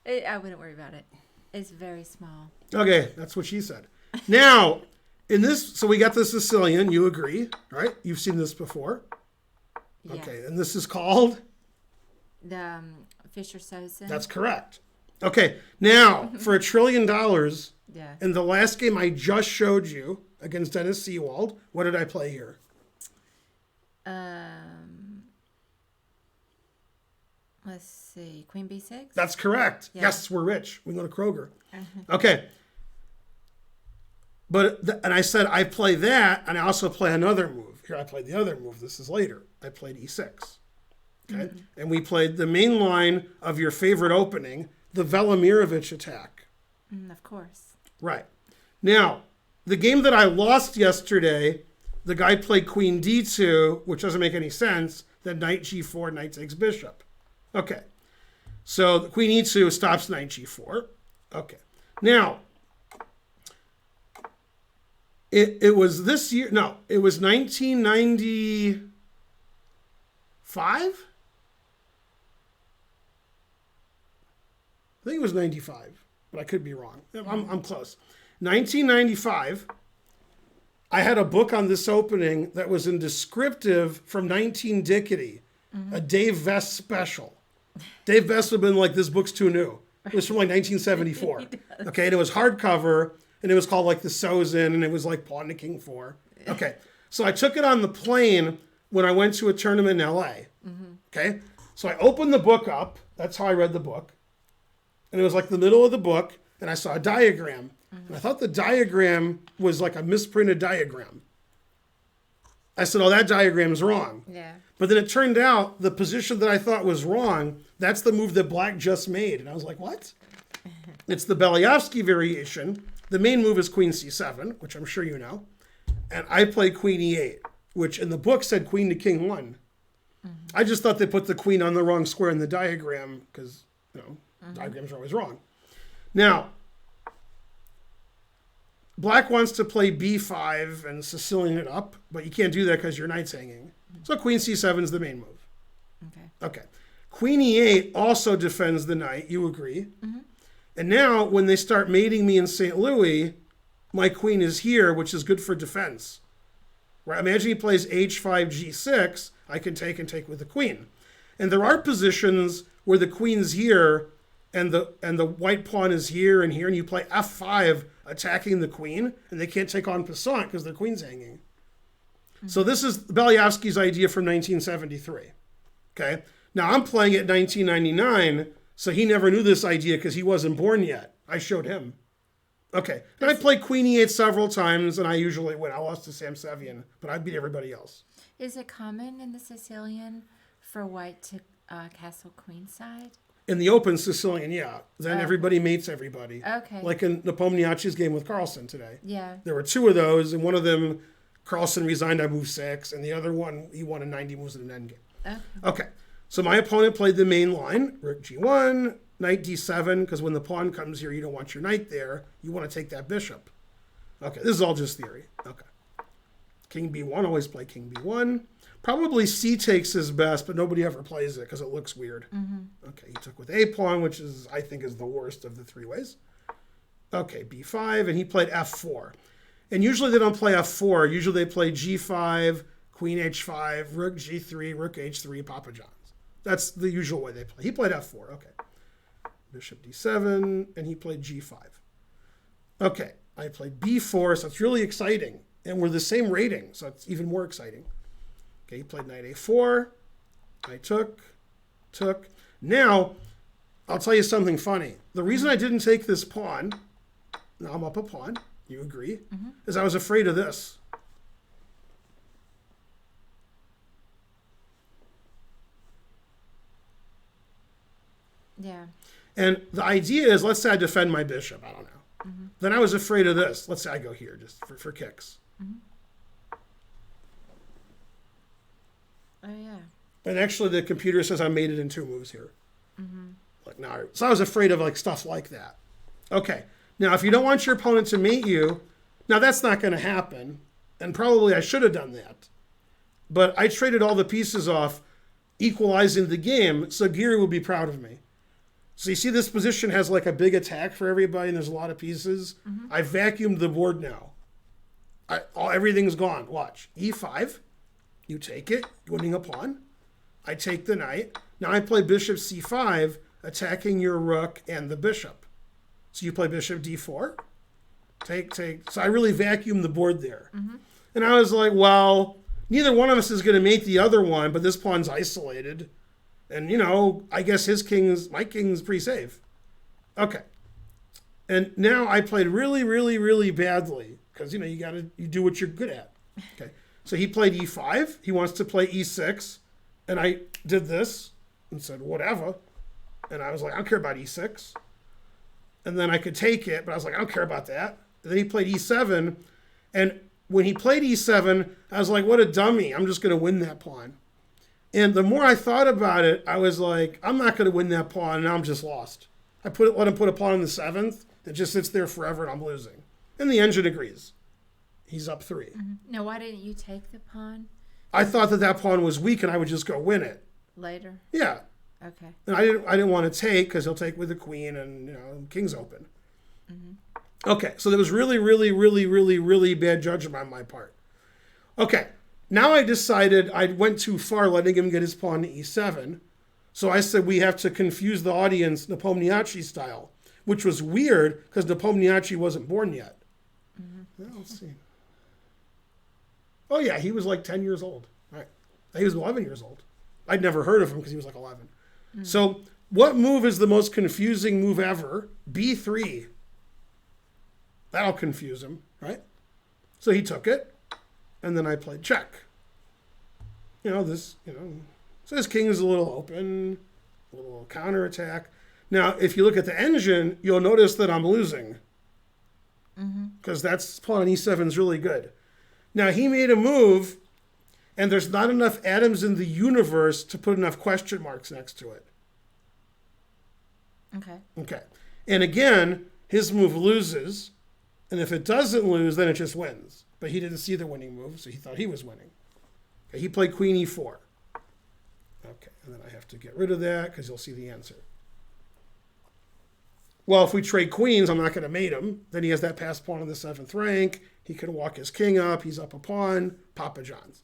I wouldn't worry about it. It's very small. Okay, that's what she said. Now, in this, so we got the Sicilian, you agree, right? You've seen this before. Yes. Okay, and this is called? The Fisher Sosa. That's correct. Okay, now, for $1 trillion, Yeah. in the last game I just showed you against Dennis Seawald, what did I play here? Let's see. Queen B6? That's correct. Yeah. Yes, we're rich. We can go to Kroger. Okay. But, and I said I play that, and I also play another move. Here, I played the other move. This is later. I played E6. Okay. And we played the main line of your favorite opening, the Velimirovich attack. Of course. Right. Now, the game that I lost yesterday, the guy played Queen D2, which doesn't make any sense. Then Knight G4, Knight takes Bishop. Okay. So the Queen E2 stops Knight G4. Okay. Now, it was this year. No, it was 1995? I think it was 95, but I could be wrong. I'm close. 1995, I had a book on this opening that was in descriptive from 19 Dickety, a Dave Vest special. Dave Vest would have been like, this book's too new. It was from like 1974. Okay, and it was hardcover, and it was called like the Sozin, and it was like Pawn to King 4. Okay, so I took it on the plane when I went to a tournament in LA. Okay, so I opened the book up. That's how I read the book. And it was like the middle of the book, and I saw a diagram. And I thought the diagram was like a misprinted diagram. I said, oh, that diagram's wrong. Yeah. But then it turned out the position that I thought was wrong, that's the move that Black just made. And I was like, what? It's the Belyavsky variation. The main move is Queen C7, which I'm sure you know. And I played Queen E8, which in the book said Queen to King 1. I just thought they put the queen on the wrong square in the diagram because, diagrams are always wrong. Now, Black wants to play B5 and Sicilian it up, but you can't do that because your knight's hanging. So Queen C7 is the main move. Okay. Queen E8 also defends the knight. You agree? And now, when they start mating me in St. Louis, my queen is here, which is good for defense. Right? Imagine he plays H5, G6. I can take and take with the queen. And there are positions where the queen's here and the white pawn is here, and you play F5 attacking the queen, and they can't take on passant because their queen's hanging. So this is Belyavsky's idea from 1973. Okay? Now I'm playing it 1999, so he never knew this idea because he wasn't born yet. I showed him. Okay. And I played Queen E8 several times, and I usually win. I lost to Sam Sevian, but I beat everybody else. Is it common in the Sicilian for white to castle queenside? In the open Sicilian, yeah. Then everybody mates everybody. Okay. Like in Nepomniachtchi's game with Carlsen today. Yeah. There were two of those, and one of them, Carlsen resigned on move 6, and the other one, he won in 90 moves at an endgame. Okay. So my opponent played the main line, Rook G1, Knight D7, because when the pawn comes here, you don't want your knight there. You want to take that bishop. Okay, this is all just theory. Okay. King B1, always play King B1. Probably C takes is best, but nobody ever plays it because it looks weird. Okay, he took with A pawn, which is, I think, is the worst of the three ways. Okay, B5, and he played F4. And usually they don't play F4. Usually they play G5, Queen H5, Rook G3, Rook H3, Papa John's. That's the usual way they play. He played F4, okay. Bishop D7, and he played G5. Okay, I played B4, so it's really exciting. And we're the same rating, so it's even more exciting. Okay, he played Knight A4, I took. Now, I'll tell you something funny. The reason I didn't take this pawn, now I'm up a pawn, you agree, is I was afraid of this. Yeah. And the idea is, let's say I defend my bishop, I don't know. Then I was afraid of this. Let's say I go here just for kicks. Oh, yeah. And actually the computer says I made it in 2 moves here. Like, no. So I was afraid of like stuff like that. Okay. Now, if you don't want your opponent to mate you, now that's not going to happen. And probably I should have done that. But I traded all the pieces off, equalizing the game, so Giri will be proud of me. So you see this position has like a big attack for everybody, and there's a lot of pieces. I vacuumed the board now. Everything's gone. Watch. E5. You take it, winning a pawn. I take the knight. Now I play bishop c5, attacking your rook and the bishop. So you play bishop d4. Take. So I really vacuumed the board there. And I was like, well, neither one of us is going to mate the other one, but this pawn's isolated. And, you know, I guess my king's pretty safe. Okay. And now I played really, really, really badly because, you know, you do what you're good at. Okay. So he played e5. He wants to play e6. And I did this and said, whatever. And I was like, I don't care about e6. And then I could take it, but I was like, I don't care about that. And then he played e7. And when he played e7, I was like, what a dummy. I'm just going to win that pawn. And the more I thought about it, I was like, I'm not going to win that pawn, and now I'm just lost. Let him put a pawn on the 7th. It just sits there forever, and I'm losing. And the engine agrees. He's up 3. Now, why didn't you take the pawn I thought that pawn was weak, and I would just go win it. later? Yeah. Okay. And I didn't want to take because he'll take with the queen, and you know, king's open. Okay, so there was really, really, really, really, really bad judgment on my part. Okay. Now I decided I went too far letting him get his pawn to e7. So I said we have to confuse the audience Nepomniachtchi style, which was weird because Nepomniachtchi wasn't born yet. Well, let's see. Oh, yeah, he was like 10 years old. Right. He was 11 years old. I'd never heard of him because he was like 11. So what move is the most confusing move ever? b3. That'll confuse him, right? So he took it. And then I played check. So his king is a little open, a little counterattack. Now, if you look at the engine, you'll notice that I'm losing. Because that's pawn on e7 is really good. Now, he made a move, and there's not enough atoms in the universe to put enough question marks next to it. Okay. And again, his move loses. And if it doesn't lose, then it just wins. But he didn't see the winning move, so he thought he was winning. Okay, he played queen e4. Okay, and then I have to get rid of that because you'll see the answer. Well, if we trade queens, I'm not going to mate him. Then he has that passed pawn in the 7th rank. He can walk his king up. He's up a pawn. Papa John's.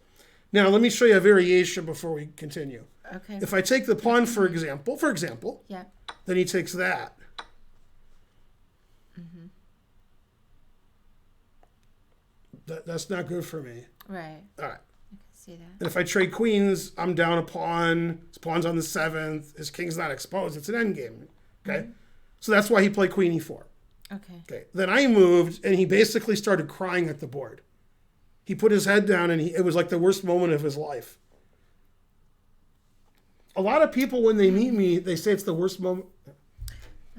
Now, let me show you a variation before we continue. Okay. If I take the pawn, for example, Yeah. then he takes that. That's not good for me. Right. All right. I can see that. And if I trade queens, I'm down a pawn. His pawn's on the 7th. His king's not exposed. It's an endgame. Okay? So that's why he played queen e4. Okay. Then I moved, and he basically started crying at the board. He put his head down, and it was like the worst moment of his life. A lot of people, when they meet me, they say it's the worst moment.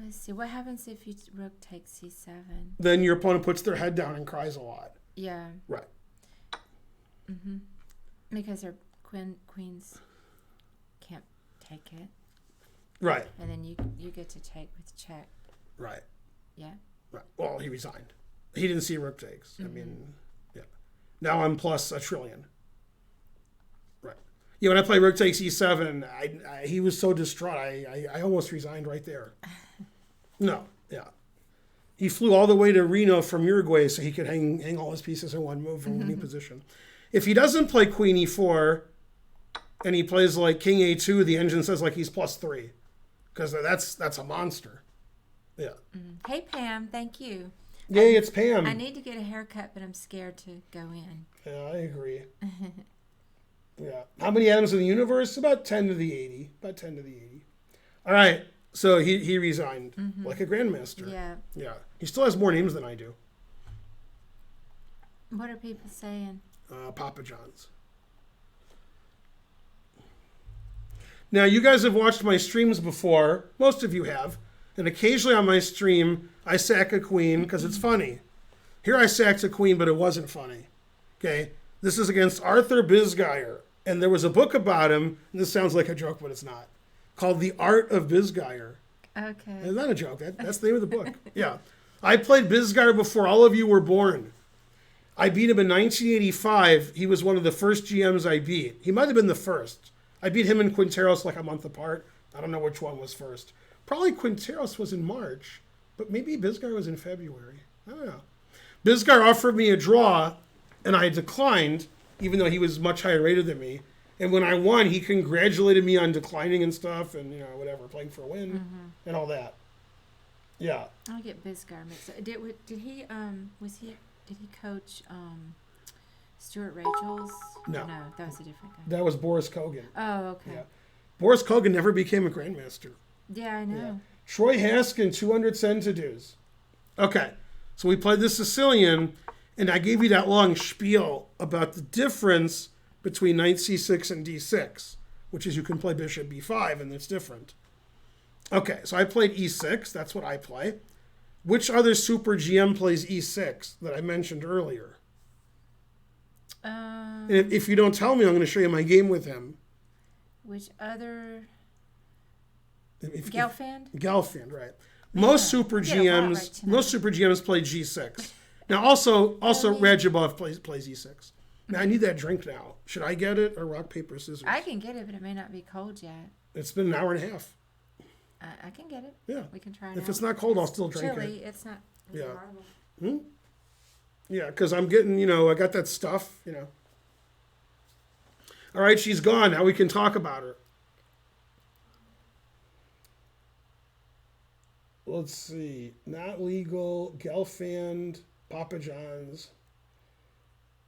Let's see. What happens if you rook takes c7? Then your opponent puts their head down and cries a lot. Yeah. Right. Because their queens can't take it. Right. And then you get to take with check. Right. Yeah. Right. Well, he resigned. He didn't see rook takes. I mean, yeah. Now I'm plus a trillion. Right. Yeah, when I play rook takes e7, he was so distraught. I almost resigned right there. No. Yeah. He flew all the way to Reno from Uruguay so he could hang all his pieces in one move from winning position. If he doesn't play queen e4 and he plays like king a2, the engine says like he's +3 because that's a monster. Yeah. Hey, Pam. Thank you. Yay, it's Pam. I need to get a haircut, but I'm scared to go in. Yeah, I agree. Yeah. How many atoms in the universe? About 10 to the 80. About 10 to the 80. All right. So he resigned like a grandmaster. Yeah. Yeah. He still has more names than I do. What are people saying? Papa John's. Now, you guys have watched my streams before. Most of you have. And occasionally on my stream, I sack a queen because it's funny. Here I sacked a queen, but it wasn't funny. Okay? This is against Arthur Bisguyer. And there was a book about him, and this sounds like a joke, but it's not, called The Art of Bisguyer. Okay. It's not a joke. That's the name of the book. Yeah. I played Bisguyer before all of you were born. I beat him in 1985. He was one of the first GMs I beat. He might have been the first. I beat him and Quinteros like a month apart. I don't know which one was first. Probably Quinteros was in March, but maybe Bisguyer was in February. I don't know. Bisguyer offered me a draw, and I declined, even though he was much higher rated than me. And when I won, he congratulated me on declining and stuff, and whatever, playing for a win and all that. Yeah. I get Bisguyer mixed up. Did he did he coach Stuart Rachel's? No. No, that was a different guy. That was Boris Kogan. Oh, okay. Yeah. Boris Kogan never became a grandmaster. Yeah, I know. Yeah. Troy Haskin, 200 centidues. Okay, so we played the Sicilian, and I gave you that long spiel about the difference between knight c6 and d6, which is you can play bishop b5, and it's different. Okay, so I played e6. That's what I play. Which other super GM plays e6 that I mentioned earlier? And if you don't tell me, I'm going to show you my game with him. Which other? If, Gelfand? Gelfand, right. Most super GMs play g6. Now also Radjabov plays e6. Now I need that drink now. Should I get it or rock paper scissors? I can get it, but it may not be cold yet. It's been an hour and a half. I can get it. Yeah. We can try it If out. it's not cold, I'll still drink chilly. it. It's not. Yeah. Horrible. Yeah, because I'm getting, I got that stuff, All right, she's gone. Now we can talk about her. Let's see. Not legal. Gelfand. Papa John's.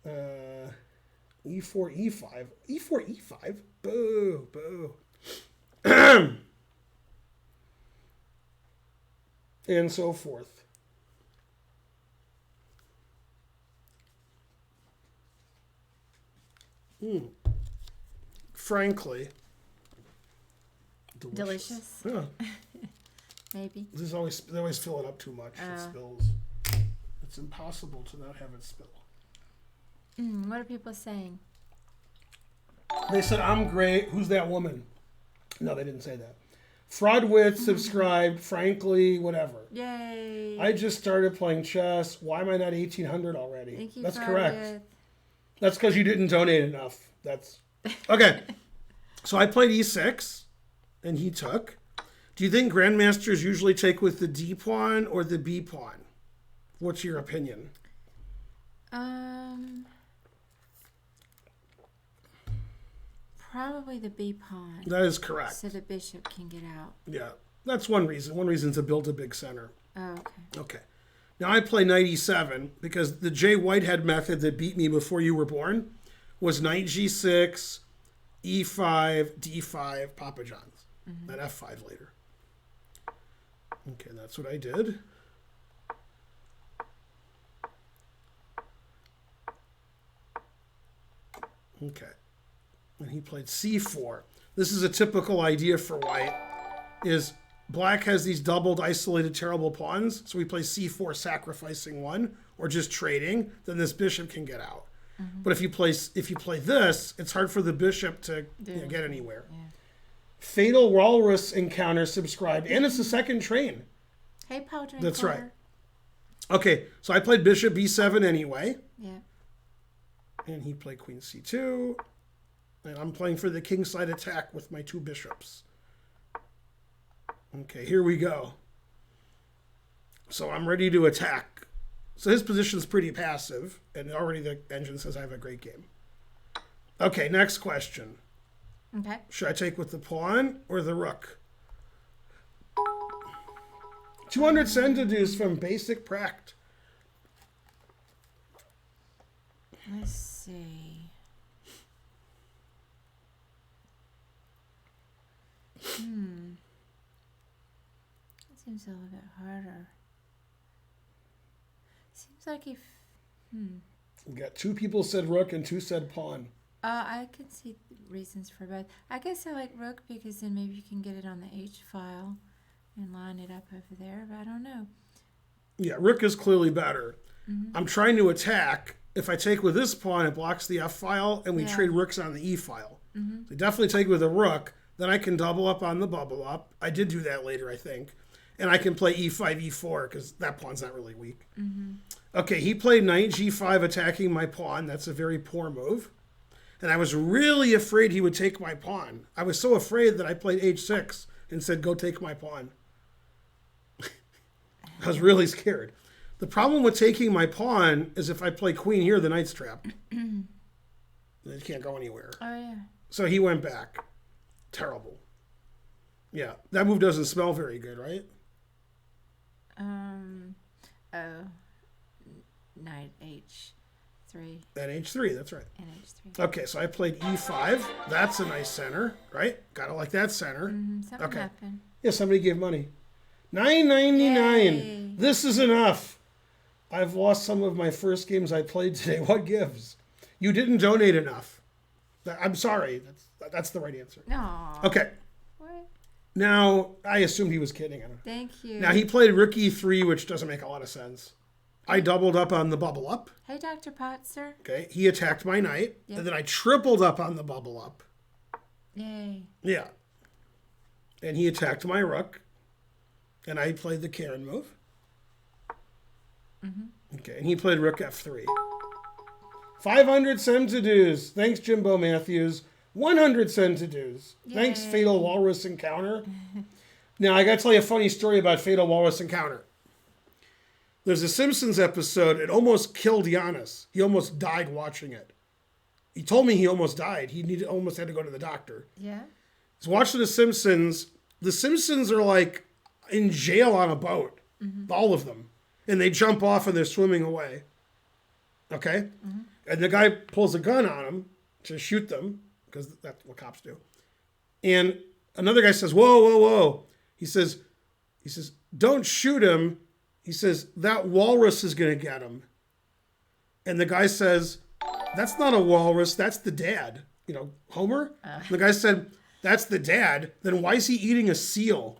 E4, E5. E4, E5. Boo, boo. And so forth. Frankly. Delicious. Yeah. Maybe. They always fill it up too much. It spills. It's impossible to not have it spill. What are people saying? They said, I'm great. Who's that woman? No, they didn't say that. Fraudwit subscribed. Frankly, whatever. Yay. I just started playing chess. Why am I not 1800 already? Thank you. That's Fraudwit. correct. That's because you didn't donate enough. That's okay. So I played e6, and he took. Do you think grandmasters usually take with the D pawn or the B pawn? What's your opinion? Probably the B pawn. That is correct. So the bishop can get out. Yeah, that's one reason. One reason is to build a big center. Oh, okay. Okay. Now I play knight e7 because the Jay Whitehead method that beat me before you were born was knight g6, e5, d5, Papa John's, and f5 later. Okay, that's what I did. Okay. And he played c4. This is a typical idea for white, is black has these doubled, isolated, terrible pawns, so we play c4 sacrificing one, or just trading, then this bishop can get out. But if you play this, it's hard for the bishop to get anywhere. Yeah. Fatal Walrus Encounter subscribed, and it's the second train. Hey, Paul. That's right. Okay, so I played bishop b7 anyway. Yeah. And he played queen c2. And I'm playing for the kingside attack with my two bishops. Okay, here we go. So I'm ready to attack. So his position's pretty passive, and already the engine says I have a great game. Okay, next question. Okay. Should I take with the pawn or the rook? 200 centidues from Basic Pract. Let's see. That seems a little bit harder. Seems like if. We got 2 people said rook and 2 said pawn. I can see reasons for both. I guess I like rook because then maybe you can get it on the H file and line it up over there, but I don't know. Yeah, rook is clearly better. I'm trying to attack. If I take with this pawn, it blocks the F file, and we trade rooks on the E file. So definitely take with a rook. Then I can double up on the bubble up. I did do that later, I think. And I can play E5, E4, because that pawn's not really weak. Okay, he played knight G5 attacking my pawn. That's a very poor move. And I was really afraid he would take my pawn. I was so afraid that I played H6 and said, go take my pawn. I was really scared. The problem with taking my pawn is if I play queen here, the knight's trapped. It can't go anywhere. Oh, yeah. So he went back. Terrible. Yeah, that move doesn't smell very good, right? Knight H3 And H3, that's right. and H3. Okay, so I played E5. That's a nice center, right? Gotta like that center. Something Okay. happened. Yeah, somebody gave money. $9.99. Yay. This is enough. I've lost some of my first games I played today. What gives? You didn't donate enough. I'm sorry. That's the right answer. No. Okay. What? Now, I assumed he was kidding. I don't know. Thank you. Now, he played rook E3, which doesn't make a lot of sense. I doubled up on the bubble up. Hey, Dr. Potzer. Okay. He attacked my knight. Yep. And then I tripled up on the bubble up. Yay. Yeah. And he attacked my rook. And I played the Karen move. Okay. And he played rook F3. 500 centidues. Thanks, Jimbo Matthews. 100 centidues. Thanks, Yay. Fatal Walrus Encounter. Now, I got to tell you a funny story about Fatal Walrus Encounter. There's a Simpsons episode. It almost killed Giannis. He almost died watching it. He told me he almost died. He almost had to go to the doctor. Yeah? He's watching the Simpsons. The Simpsons are like in jail on a boat. All of them. And they jump off and they're swimming away. Okay? And the guy pulls a gun on him to shoot them, because that's what cops do. And another guy says, whoa, whoa, whoa. He says, don't shoot him. He says, that walrus is going to get him. And the guy says, that's not a walrus, that's the dad. You know, Homer? The guy said, that's the dad. Then why is he eating a seal?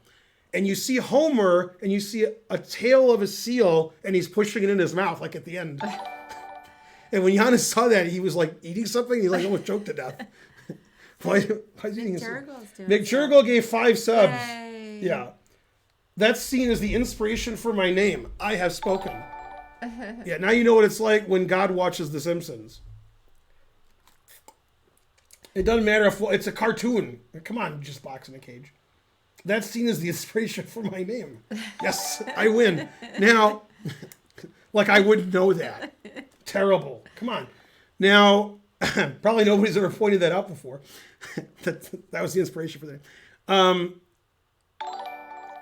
And you see Homer, and you see a tail of a seal, and he's pushing it in his mouth, like at the end. And when Giannis saw that, he was like eating something. He like almost choked to death. why is he eating a seal? McJurgle's doing McJurgle gave 5 subs. Yay. Yeah. That's seen as the inspiration for my name. I have spoken. Yeah, now you know what it's like when God watches The Simpsons. It doesn't matter if it's a cartoon. Come on, just box in a cage. That's seen as the inspiration for my name. Yes, I win. Now, like I wouldn't know that. Terrible. Come on. Now, probably nobody's ever pointed that out before. that was the inspiration for the name.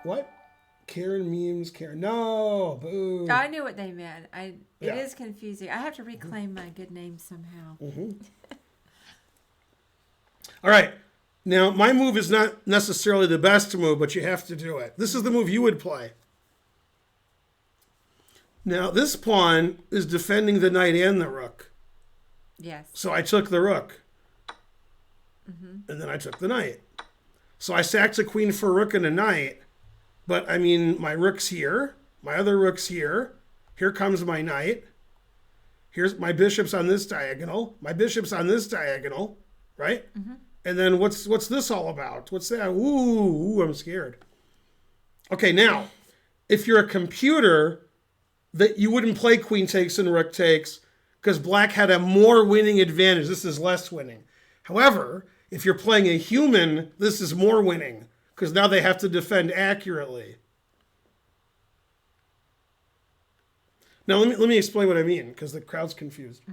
What? Karen memes, Karen. No, boo. I knew what they meant. It Yeah. is confusing. I have to reclaim my good name somehow. All right. Now, my move is not necessarily the best move, but you have to do it. This is the move you would play. Now, this pawn is defending the knight and the rook. Yes. So I took the rook. And then I took the knight. So I sacked a queen for a rook and a knight. But, I mean, my rook's here. My other rook's here. Here comes my knight. Here's my bishop's on this diagonal. My bishop's on this diagonal. Right? And then what's this all about? What's that? Ooh, I'm scared. Okay, now, if you're a computer, that you wouldn't play queen takes and rook takes because black had a more winning advantage. This is less winning. However, if you're playing a human, this is more winning because now they have to defend accurately. Now, let me explain what I mean because the crowd's confused.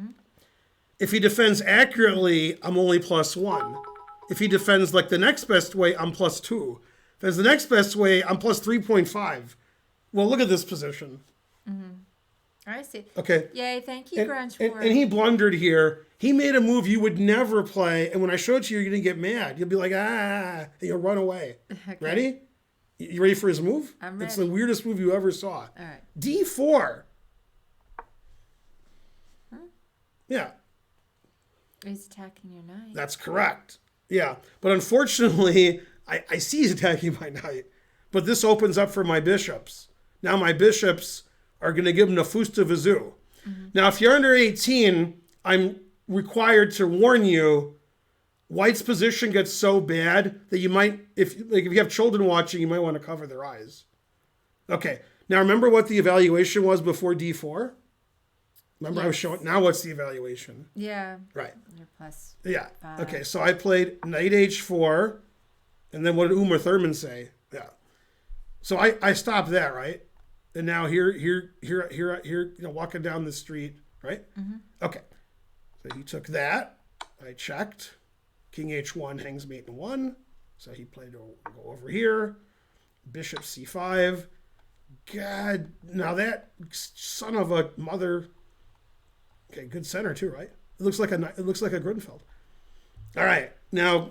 If he defends accurately, I'm only +1. If he defends like the next best way, I'm +2. If it's the next best way, I'm +3.5. Well, look at this position. I see. Okay. Yay, thank you, And, Grunge and, for and he blundered here. He made a move you would never play, and when I show it to you, you're going to get mad. You'll be like, and you'll run away. Okay. Ready? You ready for his move? I'm It's the ready. weirdest move you ever saw. All right. D4. Huh? Yeah, He's attacking your knight. that's correct. Yeah, but unfortunately, I see he's attacking my knight. But this opens up for my bishops. Now my bishops are going to give him the Fusta Vizu. Now, if you're under 18, I'm required to warn you, White's position gets so bad that you might, if you have children watching, you might want to cover their eyes. Okay, now remember what the evaluation was before D4? Remember I was Yes. showing, now what's the evaluation? Yeah. Right. You're plus. Yeah. 5. Okay, so I played Knight H4, and then what did Uma Thurman say? Yeah. So I stopped that, right? And now here, walking down the street, right? Okay. So he took that. I checked. King H1 hangs mate in 1. So he played to go over here. Bishop C5. God, now that son of a mother. Okay, good center too, right? It looks like a Grunfeld. All right, now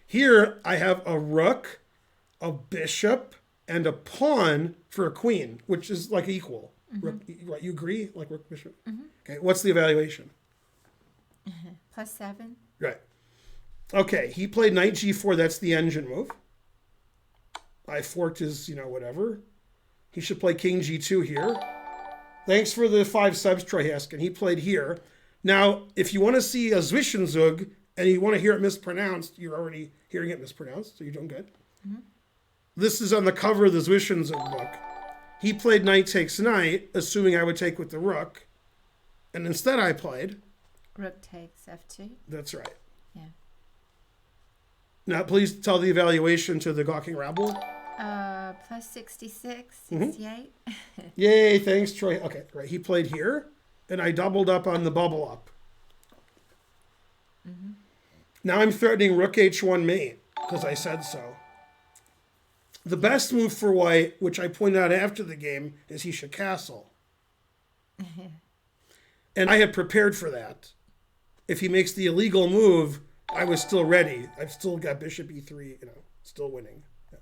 here I have a rook, a bishop, and a pawn for a queen, which is like equal. Rook, right? You agree? Like rook, bishop. Okay, what's the evaluation? Plus 7. Right. Okay, he played knight G4. That's the engine move. I forked his, whatever. He should play king G2 here. Thanks for the 5 subs, Troy Haskin. He played here. Now, if you want to see a Zwischenzug and you want to hear it mispronounced, you're already hearing it mispronounced, so you're doing good. This is on the cover of the Zwischenzug book. He played knight takes knight, assuming I would take with the rook. And instead I played. Rook takes F2. That's right. Yeah. Now, please tell the evaluation to the gawking rabble. Plus 66, 68. Yay, thanks, Troy. Okay, right. He played here, and I doubled up on the bubble up. Now I'm threatening rook h1 mate, because I said so. The best move for white, which I pointed out after the game, is he should castle. And I had prepared for that. If he makes the illegal move, I was still ready. I've still got bishop e3, still winning. Yeah.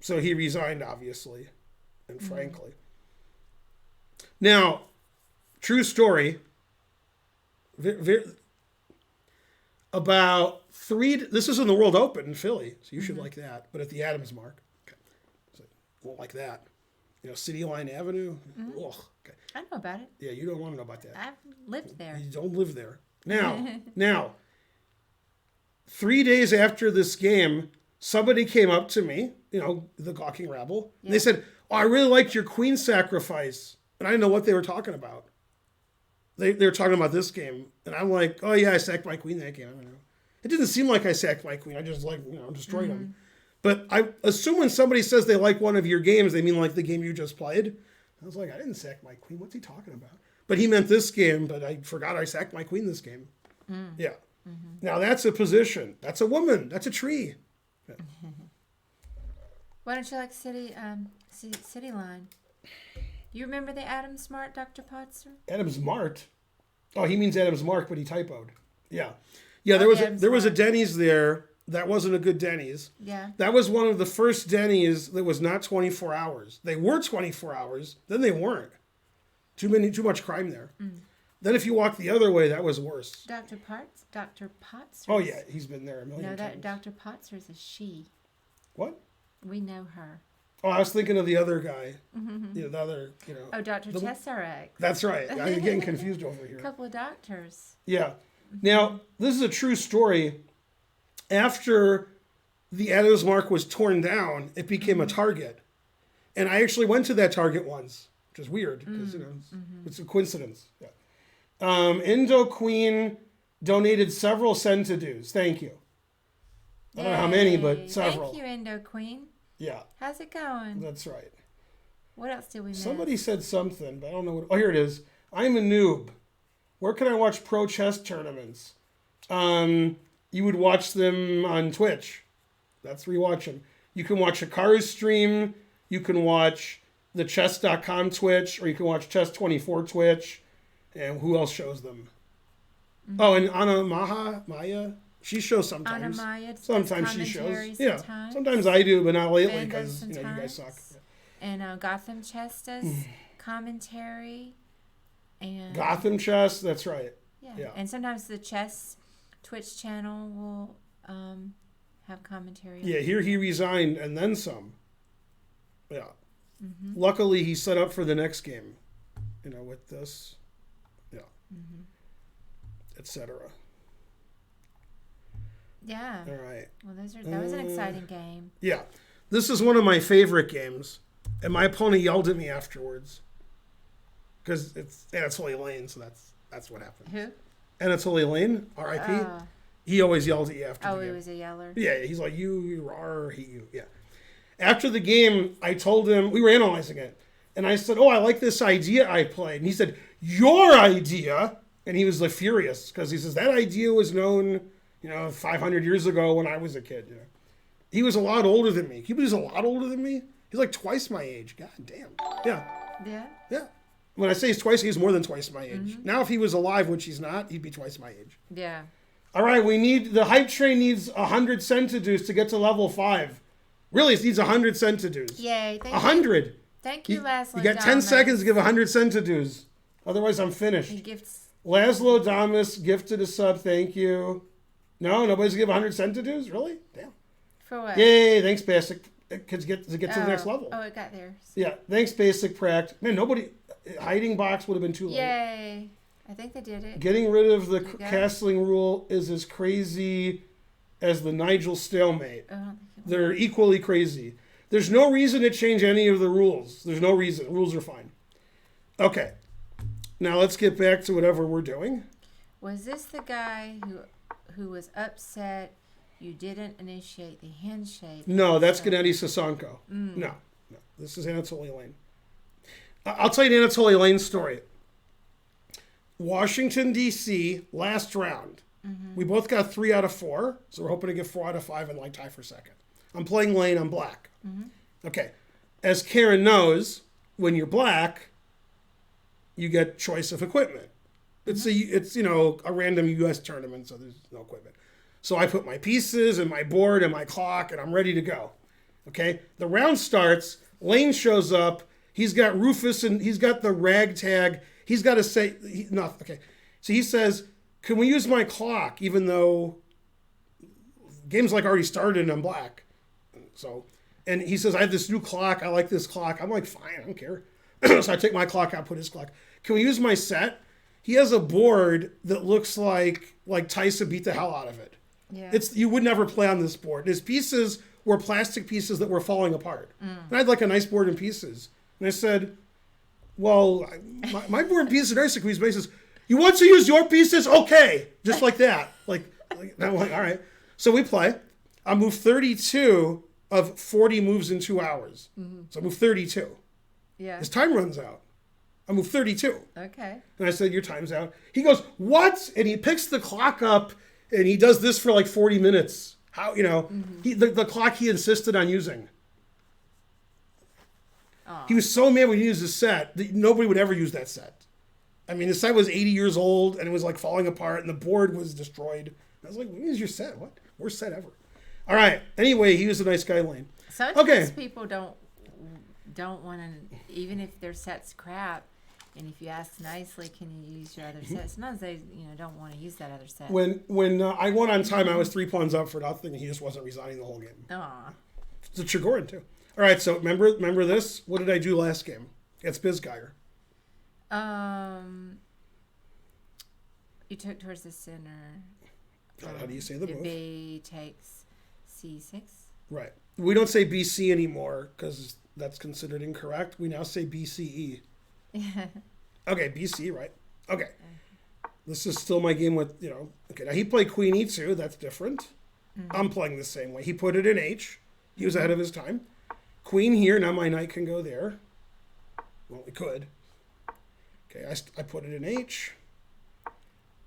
So he resigned, obviously, and frankly. Now, true story. This is in the World Open in Philly, so you should like that. But at the Adams Mark, okay, so won't like that. City Line Avenue. Ugh, okay. I know about it. Yeah, you don't want to know about that. I've lived there. You don't live there. Now, 3 days after this game, somebody came up to me, the gawking rabble, and they said, "Oh, I really liked your queen sacrifice," and I didn't know what they were talking about. They were talking about this game, and I'm like, "Oh yeah, I sacked my queen that game." I don't know. It didn't seem like I sacked my queen. I just destroyed him. But I assume when somebody says they like one of your games, they mean like the game you just played. I was like, I didn't sack my queen. What's he talking about? But he meant this game, but I forgot I sacked my queen this game. Yeah. Now that's a position. That's a woman. That's a tree. Yeah. Why don't you like City Line? You remember the Adam Smart Dr. Potzer? Adam's Mart. Oh, he means Adam's Mark, but he typoed. Yeah. Yeah, there was a Denny's there. That wasn't a good Denny's. Yeah. That was one of the first Denny's that was not 24 hours. They were 24 hours, then they weren't. Too much crime there. Then if you walk the other way, that was worse. Dr. Potzer. Oh yeah, he's been there a million No, times. Dr. Potzer is a she. What? We know her. Oh, I was thinking of the other guy. The other, Oh, Dr. Tesseract. That's right. I'm getting confused over here. A couple of doctors. Yeah. Now, this is a true story. After the Adams Mark was torn down, it became a Target. And I actually went to that Target once, which is weird because, it's a coincidence. Yeah. Indo Queen donated several centidues. Thank you. I don't know how many, but several. Thank you, Indo Queen. Yeah, How's it going? that's right. What else did we miss? Somebody said something, but I don't know what. Oh, here it is. I'm a noob. Where can I watch pro chess tournaments? You would watch them on Twitch. That's where you watch them. You can watch Hikaru's stream. You can watch the chess.com Twitch, or you can watch Chess24 Twitch. And who else shows them? Mm-hmm. Oh, and Anna Maya, she shows sometimes. Anna Maya, sometimes she shows. commentary Yeah, sometimes. sometimes I do, but not lately Ben does because you guys suck. And Gotham Chess does commentary. And Gotham Chess, that's right. yeah. And sometimes the chess Twitch channel will have commentary. Yeah, here he resigned and then some. Yeah. Mm-hmm. Luckily, he's set up for the next game. With this. Yeah. Mm-hmm. Etc. Yeah. All right. Well, that was an exciting game. Yeah. This is one of my favorite games. And my opponent yelled at me afterwards. Because it's Anatoly Lane, so that's what happened. Who? Anatoly Lane, R.I.P. He always yells at you after the game. Oh, he was a yeller? Yeah, he's like, you are, you. Yeah. After the game, I told him, we were analyzing it. And I said, I like this idea I played. And he said, your idea? And he was like furious because he says, that idea was known, 500 years ago when I was a kid. He was a lot older than me. He was a lot older than me. He's like twice my age. God damn. Yeah. Yeah? Yeah. When I say he's twice, he's more than twice my age. Mm-hmm. Now, if he was alive, which he's not, he'd be twice my age. Yeah. All right, the hype train needs 100 centidues to get to level 5. Really, it needs 100 centidues. Yay. 100. Thank you, Laszlo. You got 10 seconds to give 100 centidues. Otherwise, I'm finished. He gifts. Laszlo Damas gifted a sub. Thank you. No, nobody's give 100 centidues? Really? Damn. For what? Yay, thanks, Basic. Kids get to the next level. Oh, it got there. Yeah, thanks, Basic Pract. Man, nobody... Hiding box would have been too late. Yay. I think they did it. Getting rid of the castling rule is as crazy as the Nigel stalemate. They're equally crazy. There's no reason to change any of the rules. There's no reason. Rules are fine. Okay. Now let's get back to whatever we're doing. Was this the guy who was upset you didn't initiate the handshake? No, that's Gennady Sasanko. No. This is Anatoly Lane. I'll tell you an Anatoly Lane story. Washington, D.C., last round. Mm-hmm. We both got 3 out of 4, so we're hoping to get 4 out of 5 and tie for second. I'm playing Lane, I'm black. Mm-hmm. Okay. As Karen knows, when you're black, you get choice of equipment. Mm-hmm. It's a random U.S. tournament, so there's no equipment. So I put my pieces and my board and my clock, and I'm ready to go. Okay? The round starts, Lane shows up, he's got Rufus and he's got the ragtag. He's got to say, nothing. Okay. So he says, can we use my clock even though game's already started and I'm black? And he says, I have this new clock. I like this clock. I'm like, fine, I don't care. So I take my clock out, put his clock. Can we use my set? He has a board that looks like Tyson beat the hell out of it. Yeah. You would never play on this board. His pieces were plastic pieces that were falling apart. And I had a nice board and pieces. And I said, well, my board and pieces are nice. He says, you want to use your pieces? Okay. Just like that. And I'm like, all right. So we play. I move 32 of 40 moves in 2 hours. Mm-hmm. So I move 32. Yeah. His time runs out. I move 32. Okay. And I said, your time's out. He goes, what? And he picks the clock up and he does this for 40 minutes. How, the clock he insisted on using. Aww. He was so mad when he used his set that nobody would ever use that set. I mean, the set was 80 years old and it was falling apart and the board was destroyed. I was like, what is your set? What? Worst set ever. All right. Anyway, he was a nice guy, Lane. Sometimes people don't want to, even if their set's crap, and if you ask nicely, can you use your other set? Sometimes they, don't want to use that other set. When I won on time, I was 3 pawns up for nothing, and he just wasn't resigning the whole game. Aw. It's a Chigorin, too. All right, so remember this? What did I do last game? It's Bizgeiger. You took towards the center. How do you say the move? B takes C6. Right. We don't say BC anymore because that's considered incorrect. We now say BCE. Okay, BC, right? Okay. This is still my game with, Okay, now he played Queen E2. That's different. Mm-hmm. I'm playing the same way. He put it in H. He was ahead of his time. Queen here. Now my knight can go there. Well, we could. Okay, I put it in H.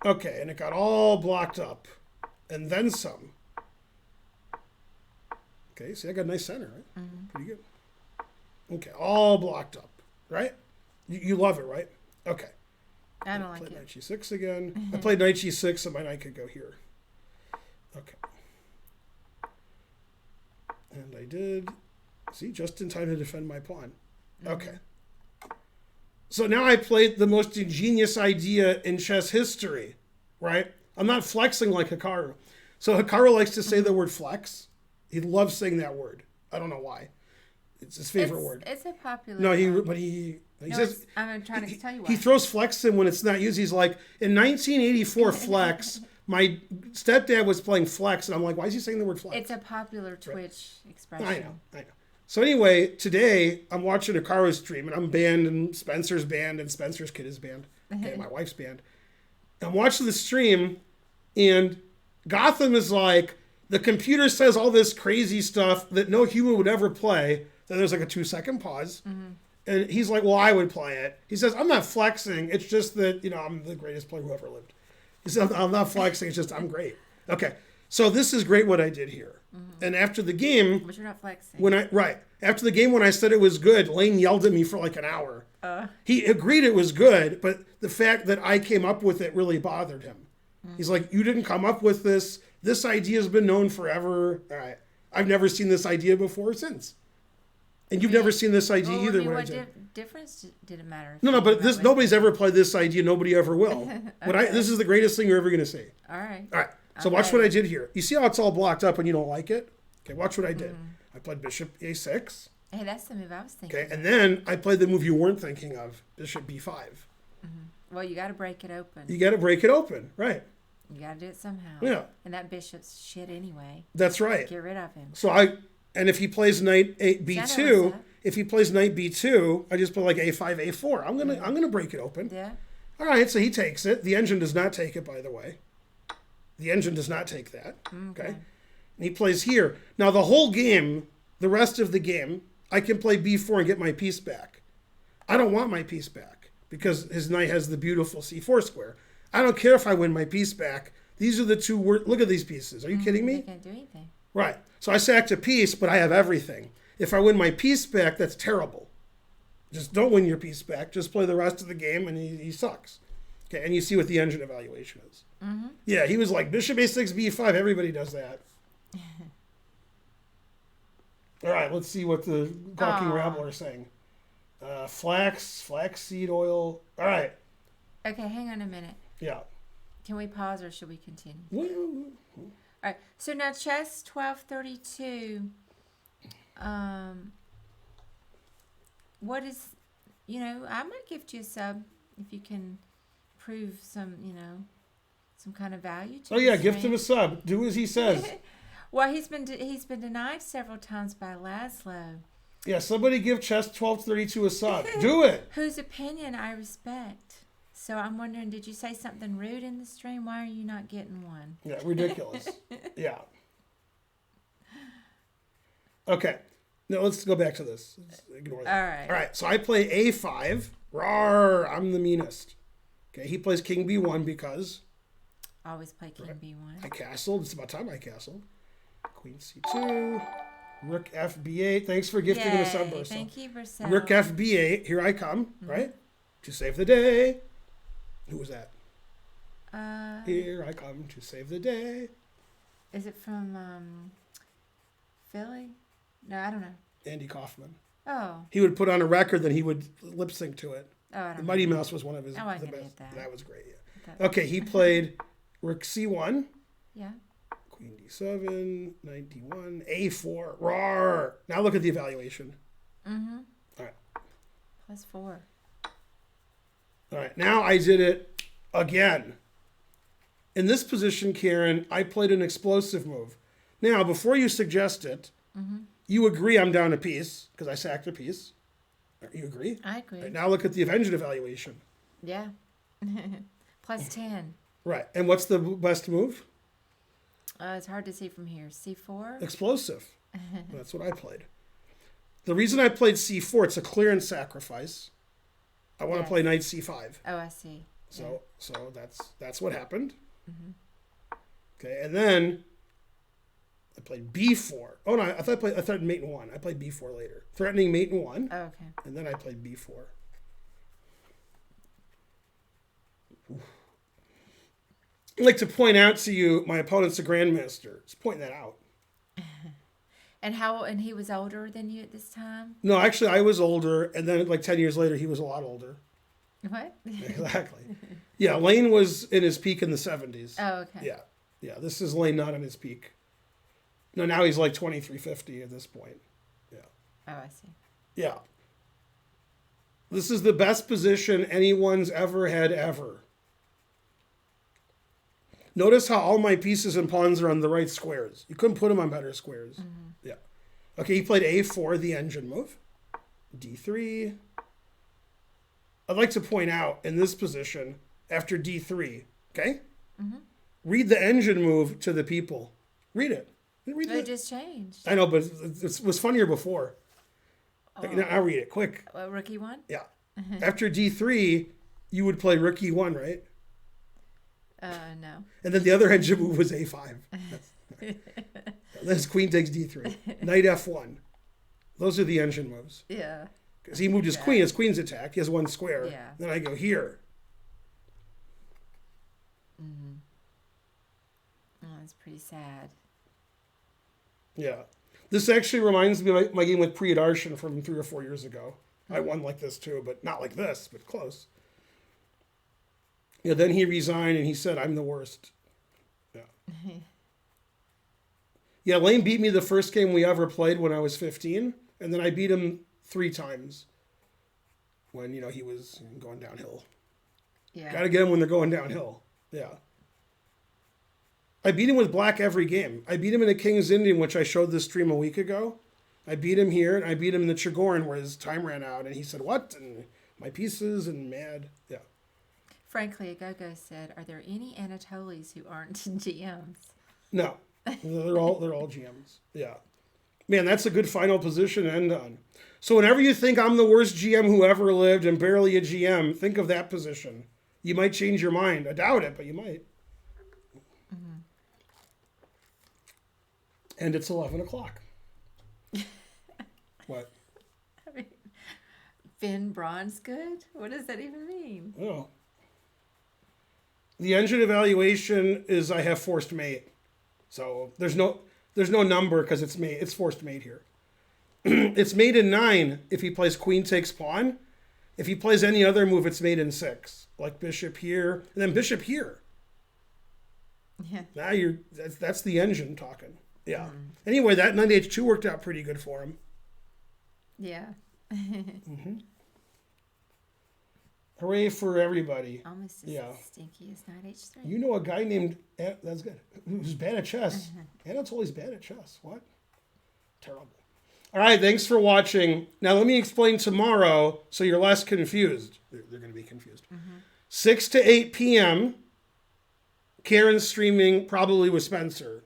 Okay, and it got all blocked up. And then some. Okay, see, I got a nice center, right? Mm-hmm. Pretty good. Okay, all blocked up, right? You love it, right? Okay. I don't like Played it. knight g6 again. I played knight g6, so my knight could go here. Okay. And I did, see, just in time to defend my pawn. Okay. So now I played the most ingenious idea in chess history, right? I'm not flexing like Hikaru. So Hikaru likes to say the word flex. He loves saying that word. I don't know why. It's his favorite word. It's a popular. No, he No, says I'm trying to tell you why. he throws flex in when it's not used. He's like, in 1984 flex, my stepdad was playing flex, and I'm like, why is he saying the word flex? It's a popular Twitch expression. I know. So anyway, today I'm watching a Hikaru stream, and I'm banned, and Spencer's banned, and Spencer's kid is banned. Okay, my wife's banned. I'm watching the stream, and Gotham is like, the computer says all this crazy stuff that no human would ever play. Then there's like a 2-second pause. And he's like, well, I would play it. He says, I'm not flexing. It's just that, I'm the greatest player who ever lived. He said, I'm not flexing. It's just, I'm great. Okay. So this is great what I did here. And after the game, But you're not flexing. after the game, when I said it was good, Lane yelled at me for like an hour. He agreed it was good, but the fact that I came up with it really bothered him. He's like, you didn't come up with this. This idea has been known forever. All right. I've never seen this idea before or since. And you've never seen this idea either. What difference did it matter? No, but nobody's ever played this idea. Nobody ever will. This is the greatest thing you're ever going to see. All right. All right. So watch what I did here. You see how it's all blocked up and you don't like it? Okay, watch what I did. I played bishop a6. Hey, that's the move I was thinking. Okay, and then I played the move you weren't thinking of, bishop b5. Well, you got to break it open. You got to break it open, right? You got to do it somehow. Yeah. And that bishop's shit anyway. That's right. Get rid of him. So if he plays knight b2, I just put like a5, a4. I'm gonna break it open. Yeah. All right, so he takes it. The engine does not take it, by the way. The engine does not take that. Okay. And he plays here. Now the whole game, the rest of the game, I can play b4 and get my piece back. I don't want my piece back because his knight has the beautiful c4 square. I don't care if I win my piece back. These are the two look at these pieces. Are you kidding me? You can't do anything. Right. So I sacked a piece, but I have everything. If I win my piece back, that's terrible. Just don't win your piece back. Just play the rest of the game, and he sucks. Okay, and you see what the engine evaluation is. Yeah, he was like, bishop a6, b5. Everybody does that. All right, let's see what the Talking Rabble are saying. Flaxseed oil. All right. Okay, hang on a minute. Yeah. Can we pause or should we continue? Well, All right. So now chess 1232. What is, I might gift you a sub if you can prove some kind of value to oh yeah, this gift him man. a sub. Do as he says. Well, he's been denied several times by Laszlo, Yeah, somebody give chess 1232 a sub. Do it. whose opinion I respect. So I'm wondering, did you say something rude in the stream? Why are you not getting one? Yeah, ridiculous. Yeah. Okay. No, let's go back to this. Let's ignore that. All right. All right. So I play a5. Rawr, I'm the meanest. Okay. He plays king b1 because Always play king b1. I castled. It's about time I castled. Queen c2. Rook fb8. Thanks for gifting him a sub, Bursa. Thank you, Bursa. Rook fb8. Here I come. Right. To save the day. Who was that? Here I come to save the day. Is it from Philly? No, I don't know. Andy Kaufman. Oh, He would put on a record, then he would lip sync to it. I The don't Mighty know. Mouse was one of his Oh, I the can best. get that. Was great. Yeah. That- Okay, he played Rook c1, Yeah. Queen d7, knight d1, a4. Rawr! Now look at the evaluation. Mm-hmm. All right. +4. All right. Now I did it again. In this position, Karen, I played an explosive move. Now, before you suggest it, you agree I'm down a piece because I sacked a piece. You agree? I agree. All right, now look at the engine evaluation. Yeah. +10. Right. And what's the best move? It's hard to see from here. C4. Explosive. That's what I played. The reason I played c4, it's a clearance sacrifice. I want to play knight c5. Oh, I see. So that's what happened. Okay, and then I played b4. Oh no, I thought mate in 1. I played b4 later. Threatening mate in 1, Oh, okay. and then I played b4. I'd like to point out to you, my opponent's a grandmaster. Just pointing that out. And he was older than you at this time? No, actually, I was older, and then like 10 years later, he was a lot older. What? Exactly. Yeah, Lane was in his peak in the 70s. Oh, okay. Yeah. This is Lane not in his peak. No, now he's like 2350 at this point. Yeah. Oh, I see. Yeah. This is the best position anyone's ever had ever. Notice how all my pieces and pawns are on the right squares. You couldn't put them on better squares. Mm-hmm. Yeah. Okay, he played a4, the engine move. d3. I'd like to point out in this position, after d3, okay? Mm-hmm. Read the engine move to the people. Read it. It just changed. I know, but it was funnier before. Oh. Now I'll read it, quick. Rookie 1? Yeah. After d3, you would play rookie 1, right? No. And then the other engine move was a5. Then his queen takes d3. Knight f1. Those are the engine moves. Yeah. Because he moved his queen. His queen's attack. He has 1 square. Yeah. Then I go here. Mm-hmm. Oh, that's pretty sad. Yeah. This actually reminds me of my game with Priyadarshan from 3 or 4 years ago. I won like this too, but not like this, but close. Yeah, then he resigned and he said, I'm the worst. Yeah. Yeah, Lane beat me the first game we ever played when I was 15, and then I beat him 3 times when, he was going downhill. Yeah. Got to get him when they're going downhill. Yeah. I beat him with black every game. I beat him in the King's Indian, which I showed this stream a week ago. I beat him here, and I beat him in the Chigorin where his time ran out, and he said, what? And my pieces, and mad. Yeah. Frankly, Agogo said, are there any Anatolis who aren't GMs? No. They're all GMs. Yeah. Man, that's a good final position to end on. So whenever you think I'm the worst GM who ever lived and barely a GM, think of that position. You might change your mind. I doubt it, but you might. Mm-hmm. And it's 11 o'clock. What? I mean, Finn Braun's good? What does that even mean? Oh. The engine evaluation is I have forced mate. So there's no number because it's mate. It's forced mate here. It's mate in 9 if he plays queen takes pawn. If he plays any other move, it's mate in 6. Like bishop here, and then bishop here. Yeah. Now that's the engine talking. Yeah. Anyway, that knight h2 worked out pretty good for him. Yeah. Mm-hmm. Hooray for everybody. Almost as stinky as knight h3. You know a guy named, that's good, who's bad at chess. Anatoly's bad at chess. What? Terrible. All right, thanks for watching. Now let me explain tomorrow so you're less confused. They're going to be confused. 6 to 8 p.m., Karen's streaming probably with Spencer.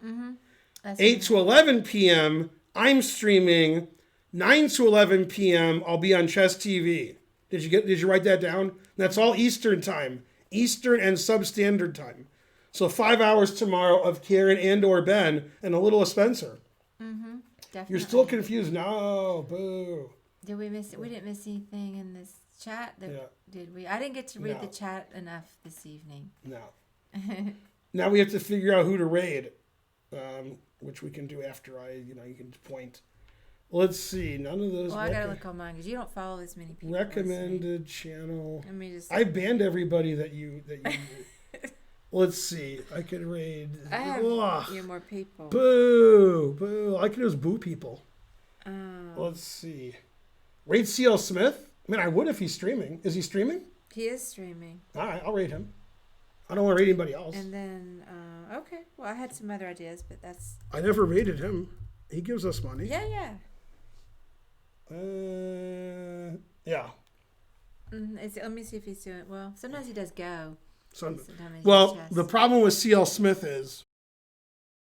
8 to 11 p.m., I'm streaming. 9 to 11 p.m., I'll be on Chess TV. Did you write that down? That's all Eastern time. Eastern and substandard time. So 5 hours tomorrow of Karen and or Ben and a little of Spencer. Definitely. You're still confused? No, boo. Did we miss? We didn't miss anything in this chat. Did we? I didn't get to read the chat enough this evening. No. Now we have to figure out who to raid, which we can do after you can point. Let's see. None of those. Well, I gotta look on mine because you don't follow as many people. Recommended channel. Let me just. I banned everybody that you. Let's see. I could raid. I have more people. Boo! Boo! All I can do is boo people. Oh. Let's see. Raid CL Smith? I mean, I would if he's streaming. Is he streaming? He is streaming. All right, I'll raid him. I don't want to raid anybody else. And then, okay. Well, I had some other ideas, but that's. I never raided him. He gives us money. Yeah. Yeah. Let me see if he's doing well. Sometimes he does go. Well, the problem with CL Smith is